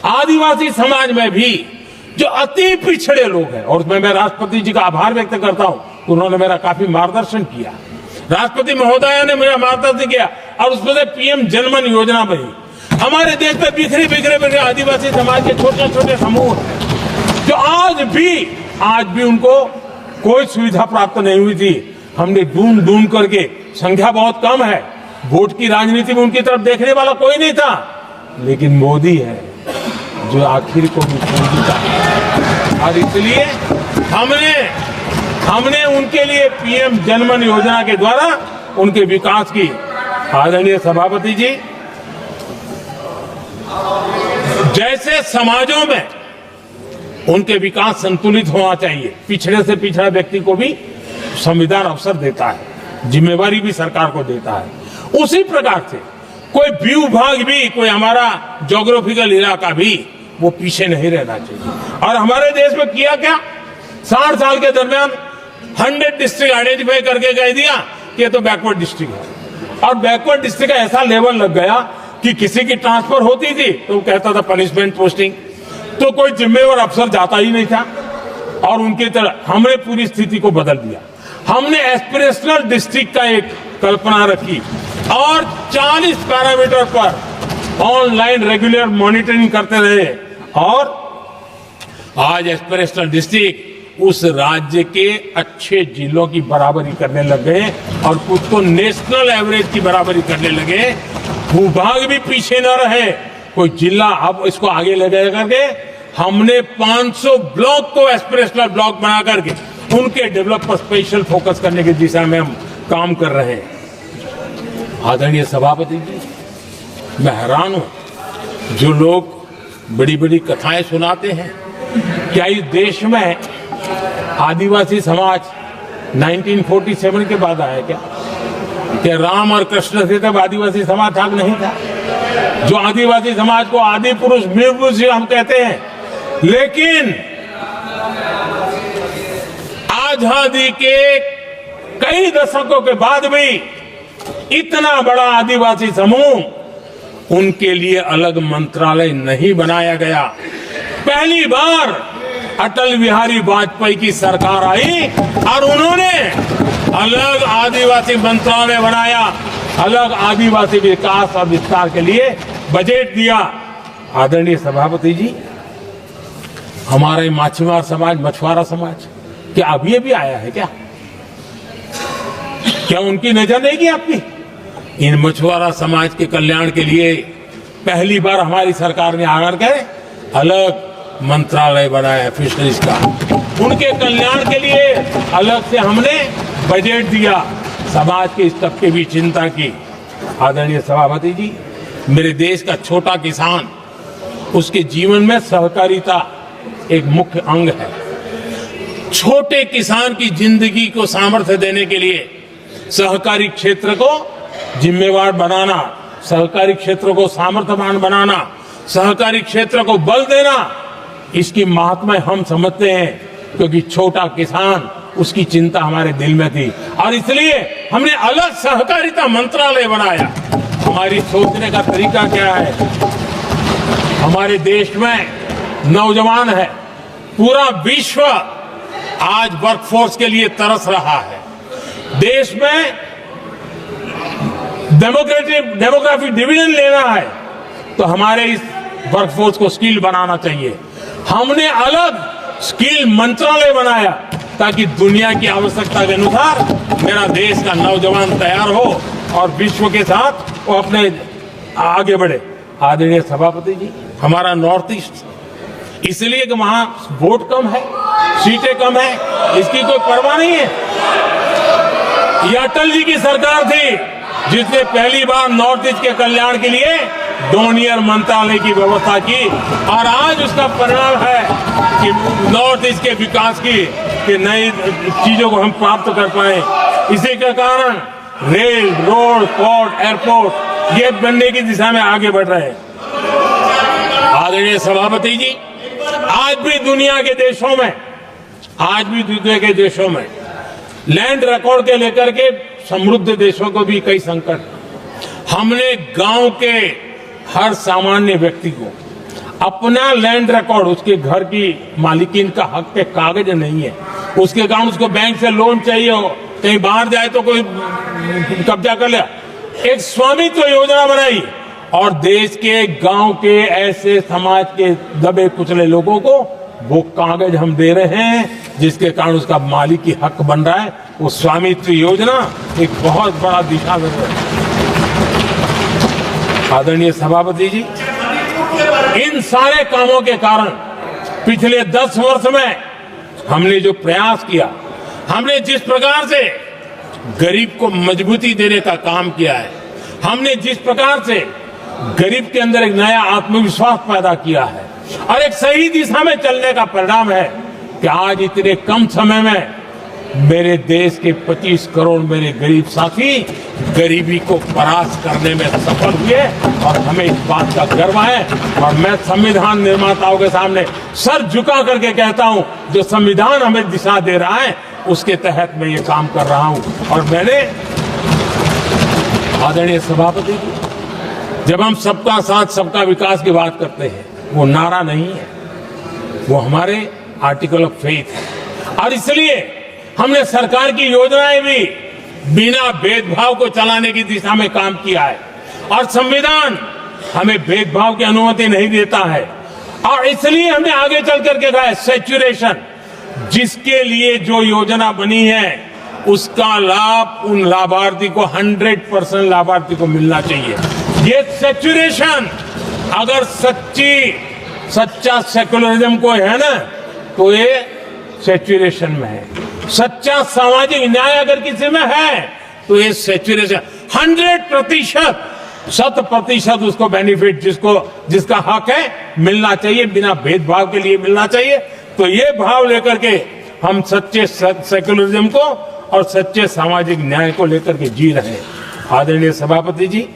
आदिवासी समाज में भी जो अति पिछड़े लोग हैं, और उसमें मैं राष्ट्रपति जी का आभार व्यक्त करता हूं, उन्होंने मेरा काफी मार्गदर्शन किया। राष्ट्रपति महोदया ने मेरा मार्गदर्शन किया और उसमें से पीएम जनमन योजना बनी। हमारे देश में बिखरे बिखरे आदिवासी समाज के छोटे छोटे समूह जो आज भी उनको कोई सुविधा प्राप्त नहीं हुई थी। हमने ढूंढ करके, संख्या बहुत कम है, वोट की राजनीति में उनकी तरफ देखने वाला कोई नहीं था, लेकिन मोदी है जो आखिर को भी समझता है। और इसलिए हमने उनके लिए पीएम जनमन योजना के द्वारा उनके विकास की। आदरणीय सभापति जी, जैसे समाजों में उनके विकास संतुलित होना चाहिए, पिछड़े से पिछड़ा व्यक्ति को भी संविधान अवसर देता है, जिम्मेवारी भी सरकार को देता है, उसी प्रकार से कोई भी विभाग भी, कोई हमारा ज्योग्राफिकल इलाका भी वो पीछे नहीं रहना चाहिए। और हमारे देश में किया क्या, 60 साल के दरमियान 100 डिस्ट्रिक्ट आइडेंटिफाई करके कह दिया कि ये तो बैकवर्ड डिस्ट्रिक्ट है। और बैकवर्ड डिस्ट्रिक्ट का ऐसा लेवल लग गया कि किसी की ट्रांसफर होती थी तो वो कहता था पनिशमेंट पोस्टिंग, तो कोई जिम्मेवार अफसर जाता ही नहीं था। और उनकी तरह हमने पूरी स्थिति को बदल दिया। हमने एस्पिरेशनल डिस्ट्रिक्ट का एक कल्पना रखी और 40 पैरामीटर पर ऑनलाइन रेगुलर मॉनिटरिंग करते रहे, और आज एस्पिरेशनल डिस्ट्रिक्ट उस राज्य के अच्छे जिलों की बराबरी करने लग गए और खुद को नेशनल एवरेज की बराबरी करने लगे। भूभाग भी पीछे न रहे, कोई जिला, अब इसको आगे ले जा करके हमने 500 ब्लॉक को एस्पिरेशनल ब्लॉक बना करके उनके डेवलप पर स्पेशल फोकस करने की दिशा में हम काम कर रहे हैं। आदरणीय सभापति जी, मैं हैरान हूं जो लोग बड़ी बड़ी कथाएं सुनाते हैं। क्या इस देश में आदिवासी समाज 1947 के बाद आया क्या राम और कृष्ण थे तब आदिवासी समाज था? नहीं था। जो आदिवासी समाज को आदि पुरुष वीर पुरुष हम कहते हैं, लेकिन आजादी के कई दशकों के बाद भी इतना बड़ा आदिवासी समूह, उनके लिए अलग मंत्रालय नहीं बनाया गया। पहली बार अटल बिहारी वाजपेयी की सरकार आई और उन्होंने अलग आदिवासी मंत्रालय बनाया, अलग आदिवासी विकास और विस्तार के लिए बजट दिया। आदरणीय सभापति जी, हमारे माछीमार समाज, मछुआरा समाज क्या अभी अभी आया है क्या उनकी नजर नहीं की आपकी? इन मछुआरा समाज के कल्याण के लिए पहली बार हमारी सरकार ने आकर के अलग मंत्रालय बनाया फिशरीज का। उनके कल्याण के लिए अलग से हमने बजट दिया, समाज के इस तबके भी चिंता की। आदरणीय सभापति जी, मेरे देश का छोटा किसान, उसके जीवन में सहकारिता एक मुख्य अंग है। छोटे किसान की जिंदगी को सामर्थ्य देने के लिए सहकारी क्षेत्र को जिम्मेवार बनाना, सहकारी क्षेत्र को सामर्थ्यवान बनाना, सहकारी क्षेत्र को बल देना, इसकी महात्मा हम समझते हैं, क्योंकि छोटा किसान, उसकी चिंता हमारे दिल में थी और इसलिए हमने अलग सहकारिता मंत्रालय बनाया। हमारी सोचने का तरीका क्या है? हमारे देश में नौजवान है, पूरा विश्व आज वर्कफोर्स के लिए तरस रहा है। देश में डेमोग्राफिक डिवीजन लेना है तो हमारे इस वर्कफोर्स को स्किल बनाना चाहिए। हमने अलग स्किल मंत्रालय बनाया ताकि दुनिया की आवश्यकता के अनुसार मेरा देश का नौजवान तैयार हो और विश्व के साथ वो अपने आगे बढ़े। आदरणीय सभापति जी, हमारा नॉर्थ ईस्ट इसलिए कि वहां वोट कम है, सीटें कम है, इसकी कोई परवाह नहीं है। ये अटल जी की सरकार थी जिसने पहली बार नॉर्थ ईस्ट के कल्याण के लिए डोनियर मंत्रालय की व्यवस्था की और आज उसका परिणाम है कि नॉर्थ ईस्ट के विकास की नई चीजों को हम प्राप्त कर पाए। इसी के कारण रेल, रोड, पोर्ट, एयरपोर्ट ये बनने की दिशा में आगे बढ़ रहे हैं। आदरणीय सभापति जी, आज भी दुनिया के देशों में लैंड रिकॉर्ड के लेकर के समृद्ध देशों को भी कई संकट। हमने गांव के हर सामान्य व्यक्ति को अपना लैंड रिकॉर्ड, उसके घर की मालिकीन का हक के कागज नहीं है, उसके कारण उसको बैंक से लोन चाहिए हो, कहीं बाहर जाए तो कोई कब्जा कर लिया, एक स्वामित्व योजना बनाई और देश के गांव के ऐसे समाज के दबे कुचले लोगों को वो कागज हम दे रहे हैं जिसके कारण उसका मालिकी हक बन रहा है। वो स्वामित्व योजना एक बहुत बड़ा दिशा दे रहा है। आदरणीय सभापति जी, इन सारे कामों के कारण पिछले 10 वर्ष में हमने जो प्रयास किया, हमने जिस प्रकार से गरीब को मजबूती देने का काम किया है, हमने जिस प्रकार से गरीब के अंदर एक नया आत्मविश्वास पैदा किया है और एक सही दिशा में चलने का परिणाम है कि आज इतने कम समय में मेरे देश के 25 करोड़ मेरे गरीब साथी गरीबी को परास्त करने में सफल हुए और हमें इस बात का गर्व है। और मैं संविधान निर्माताओं के सामने सर झुका करके कहता हूं, जो संविधान हमें दिशा दे रहा है उसके तहत मैं ये काम कर रहा हूं। और मैंने, आदरणीय सभापति जी, जब हम सबका साथ सबका विकास की बात करते हैं, वो नारा नहीं है, वो हमारे आर्टिकल ऑफ फेथ है। और इसलिए हमने सरकार की योजनाएं भी बिना भेदभाव को चलाने की दिशा में काम किया है और संविधान हमें भेदभाव की अनुमति नहीं देता है। और इसलिए हमने आगे चल करके कहा है सैचुरेशन, जिसके लिए जो योजना बनी है उसका लाभ उन लाभार्थी को 100% लाभार्थी को मिलना चाहिए। ये सैचुरेशन अगर सच्चा सेकुलरिज्म कोई है ना, तो ये सेचुरेशन में है। सच्चा सामाजिक न्याय अगर किसी में है, तो ये सेचुरेशन 100%, 100% उसको बेनिफिट जिसका हक है मिलना चाहिए, बिना भेदभाव के लिए मिलना चाहिए। तो ये भाव लेकर के हम सच्चे सेकुलरिज्म को और सच्चे सामाजिक न्याय को लेकर के जी रहे हैं। आदरणीय सभापति जी,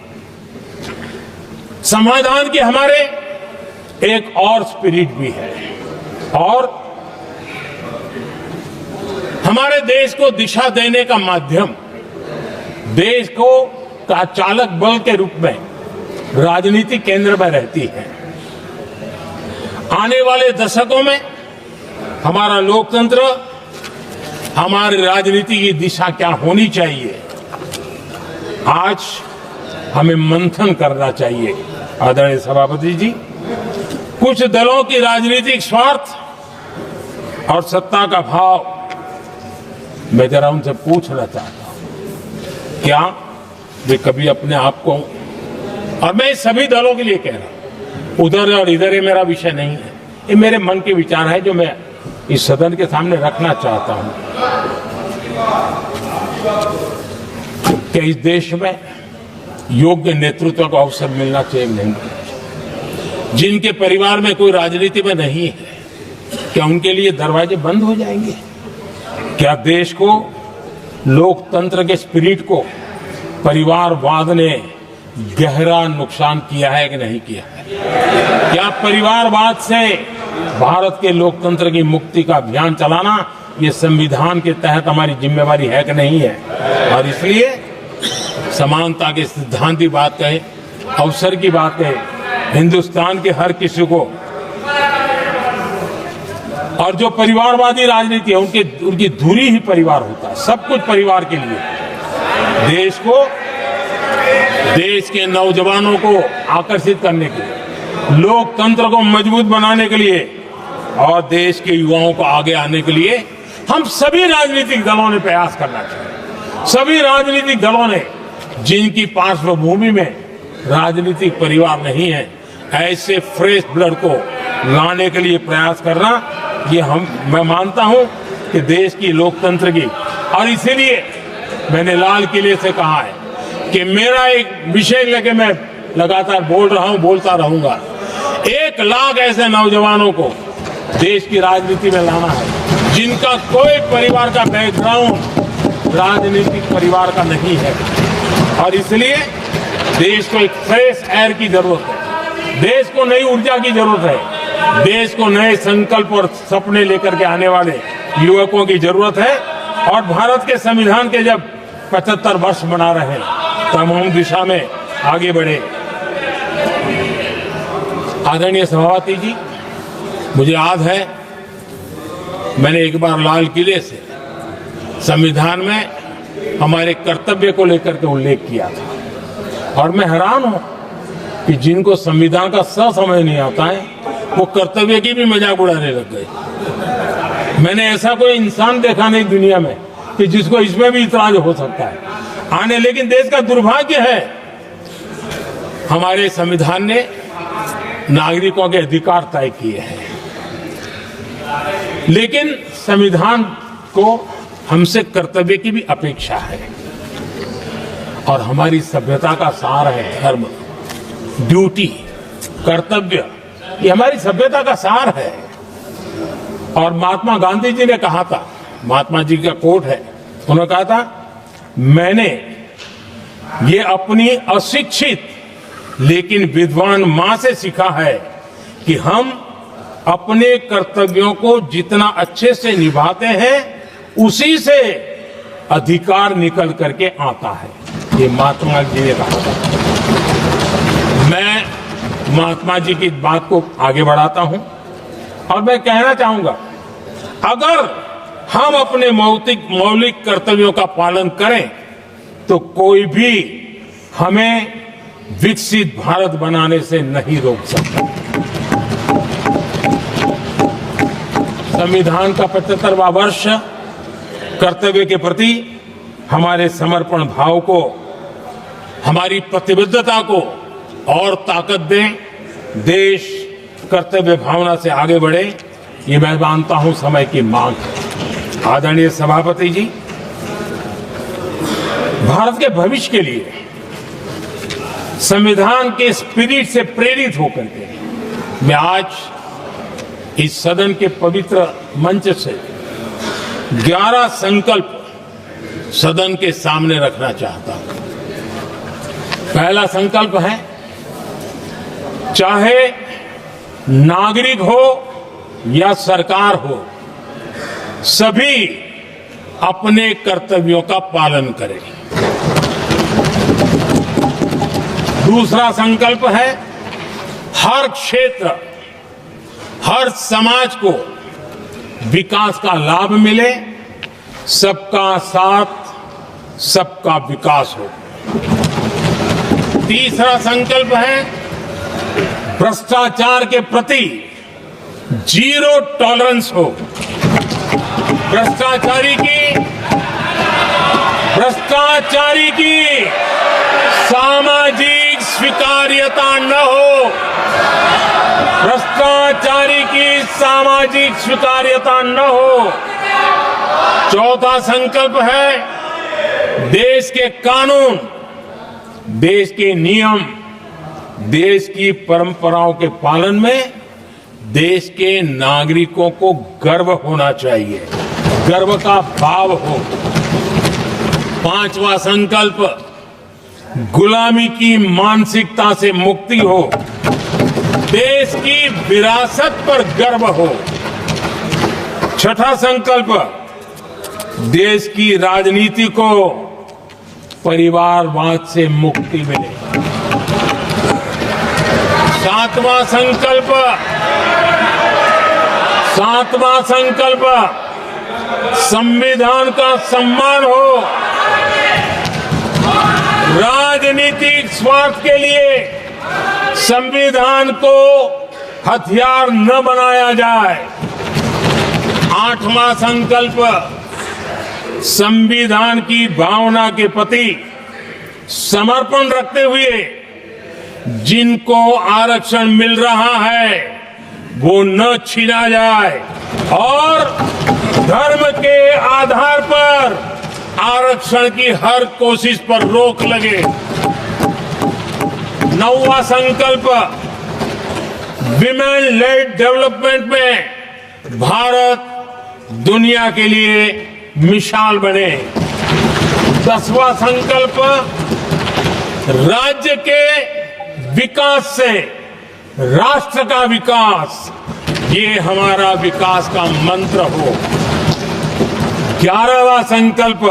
समाधान के हमारे एक और स्पिरिट भी है और हमारे देश को दिशा देने का माध्यम, देश को का चालक बल के रूप में राजनीति केंद्र में रहती है। आने वाले दशकों में हमारा लोकतंत्र, हमारी राजनीति की दिशा क्या होनी चाहिए, आज हमें मंथन करना चाहिए। आदरणीय सभापति जी, कुछ दलों की राजनीतिक स्वार्थ और सत्ता का भाव, मैं जरा उनसे पूछना चाहता हूं, क्या वे कभी अपने आप को, और मैं सभी दलों के लिए कह रहा हूं, उधर और इधर ये मेरा विषय नहीं है, ये मेरे मन के विचार है जो मैं इस सदन के सामने रखना चाहता हूं, कि इस देश में योग्य नेतृत्व का अवसर मिलना चाहिए नहीं। जिनके परिवार में कोई राजनीति में नहीं है, क्या उनके लिए दरवाजे बंद हो जाएंगे? क्या देश को, लोकतंत्र के स्पिरिट को परिवारवाद ने गहरा नुकसान किया है कि नहीं किया है? क्या परिवारवाद से भारत के लोकतंत्र की मुक्ति का अभियान चलाना ये संविधान के तहत हमारी जिम्मेवारी है कि नहीं है? और इसलिए समानता के सिद्धांत की बात कहें, अवसर की बात कहें, हिंदुस्तान के हर किसी को, और जो परिवारवादी राजनीति है उनकी धुरी ही परिवार होता है, सब कुछ परिवार के लिए। देश को, देश के नौजवानों को आकर्षित करने के लिए, लोकतंत्र को मजबूत बनाने के लिए और देश के युवाओं को आगे आने के लिए हम सभी राजनीतिक दलों ने प्रयास करना चाहिए। सभी राजनीतिक दलों ने, जिनकी पार्श्वभूमि में राजनीतिक परिवार नहीं है, ऐसे फ्रेश ब्लड को लाने के लिए प्रयास करना, ये मैं मानता हूं कि देश की लोकतंत्र की, और इसीलिए मैंने लाल किले से कहा है कि मेरा एक विषय लेके मैं लगातार बोल रहा हूं, बोलता रहूंगा। 1 लाख ऐसे नौजवानों को देश की राजनीति में लाना है जिनका कोई परिवार का बैकग्राउंड राजनीतिक परिवार का नहीं है, और इसलिए देश को एक फ्रेश एयर की जरूरत है, देश को नई ऊर्जा की जरूरत है, देश को नए संकल्प और सपने लेकर के आने वाले युवकों की जरूरत है। और भारत के संविधान के जब 75 वर्ष मना रहे हैं, तो हम उस दिशा में आगे बढ़े। आदरणीय सभापति जी, मुझे याद है मैंने एक बार लाल किले से संविधान में हमारे कर्तव्य को लेकर के उल्लेख किया था, और मैं हैरान हूं कि जिनको संविधान का समझ नहीं आता है, वो कर्तव्य की भी मजाक उड़ाने लग गए। मैंने ऐसा कोई इंसान देखा नहीं दुनिया में कि जिसको इसमें भी इतराज हो सकता है। लेकिन देश का दुर्भाग्य है, हमारे संविधान ने नागरिकों के अधिकार तय किए हैं, लेकिन संविधान को हमसे कर्तव्य की भी अपेक्षा है। और हमारी सभ्यता का सार है धर्म, ड्यूटी, कर्तव्य, ये हमारी सभ्यता का सार है। और महात्मा गांधी जी ने कहा था, महात्मा जी का कोट है, उन्होंने कहा था, मैंने ये अपनी अशिक्षित लेकिन विद्वान मां से सीखा है कि हम अपने कर्तव्यों को जितना अच्छे से निभाते हैं, उसी से अधिकार निकल करके आता है। ये महात्मा जी ने कहा था। मैं महात्मा जी की बात को आगे बढ़ाता हूं और मैं कहना चाहूंगा, अगर हम अपने मौलिक कर्तव्यों का पालन करें तो कोई भी हमें विकसित भारत बनाने से नहीं रोक सकता। संविधान का 75वां वर्ष कर्तव्य के प्रति हमारे समर्पण भाव को, हमारी प्रतिबद्धता को और ताकत दें, देश कर्तव्य भावना से आगे बढ़े, ये मैं मानता हूं समय की मांग है। आदरणीय सभापति जी, भारत के भविष्य के लिए संविधान के स्पिरिट से प्रेरित होकर के मैं आज इस सदन के पवित्र मंच से 11 संकल्प सदन के सामने रखना चाहता हूं। पहला संकल्प है, चाहे नागरिक हो या सरकार हो, सभी अपने कर्तव्यों का पालन करें। दूसरा संकल्प है, हर क्षेत्र, हर समाज को विकास का लाभ मिले, सबका साथ सबका विकास हो। तीसरा संकल्प है, भ्रष्टाचार के प्रति जीरो टॉलरेंस हो। भ्रष्टाचारी की सामाजिक स्वीकार्यता न हो। भ्रष्टाचारी की सामाजिक स्वीकार्यता न हो। चौथा संकल्प है, देश के कानून, देश के नियम, देश की परंपराओं के पालन में देश के नागरिकों को गर्व होना चाहिए, गर्व का भाव हो। पांचवा संकल्प, गुलामी की मानसिकता से मुक्ति हो, देश की विरासत पर गर्व हो। छठा संकल्प, देश की राजनीति को परिवारवाद से मुक्ति मिले। सातवां संकल्प, संविधान का सम्मान हो। राजनीतिक स्वार्थ के लिए संविधान को हथियार न बनाया जाए। आठवां संकल्प, संविधान की भावना के प्रति समर्पण रखते हुए जिनको आरक्षण मिल रहा है वो न छीना जाए और धर्म के आधार पर आरक्षण की हर कोशिश पर रोक लगे। नौवां संकल्प, विमेन लेड डेवलपमेंट में भारत दुनिया के लिए मिसाल बने। 10वां संकल्प, राज्य के विकास से राष्ट्र का विकास, ये हमारा विकास का मंत्र हो। 11वां संकल्प,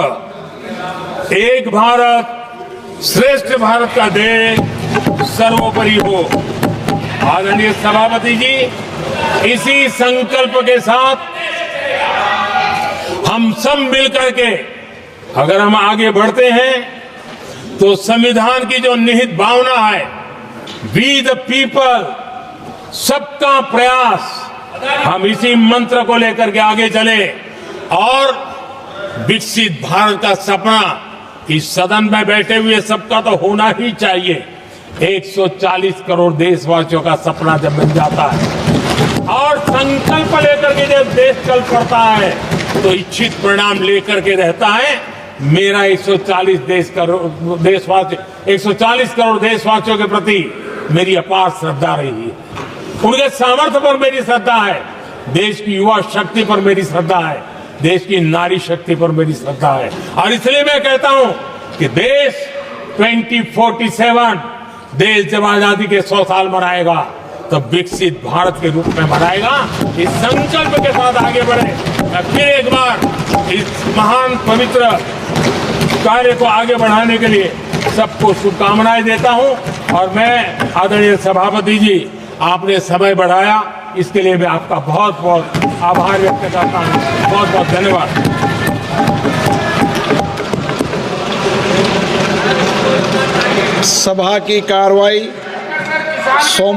एक भारत श्रेष्ठ भारत का ध्येय सर्वोपरि हो। आदरणीय सभापति जी, इसी संकल्प के साथ हम सब मिलकर के अगर हम आगे बढ़ते हैं तो संविधान की जो निहित भावना है, वी द पीपल, सबका प्रयास, हम इसी मंत्र को लेकर के आगे चले और विकसित भारत का सपना इस सदन में बैठे हुए सबका तो होना ही चाहिए। 140 करोड़ देशवासियों का सपना जब बन जाता है और संकल्प लेकर के जब देश चल पड़ता है तो इच्छित परिणाम लेकर के रहता है। मेरा 140 करोड़ देशवासियों के प्रति मेरी अपार श्रद्धा रही है। उनके सामर्थ्य पर मेरी श्रद्धा है, देश की युवा शक्ति पर मेरी श्रद्धा है, देश की नारी शक्ति पर मेरी श्रद्धा है। और इसलिए मैं कहता हूं कि देश 2047 देश जब आजादी के 100 साल मनाएगा तो विकसित भारत के रूप में मनाएगा। इस संकल्प के साथ आगे बढ़े। मैं फिर एक बार इस महान पवित्र कार्य को आगे बढ़ाने के लिए सबको शुभकामनाएं देता हूं और मैं आदरणीय सभापति जी, आपने समय बढ़ाया इसके लिए मैं आपका बहुत बहुत आभार व्यक्त करता हूं। बहुत बहुत धन्यवाद। सभा की कार्रवाई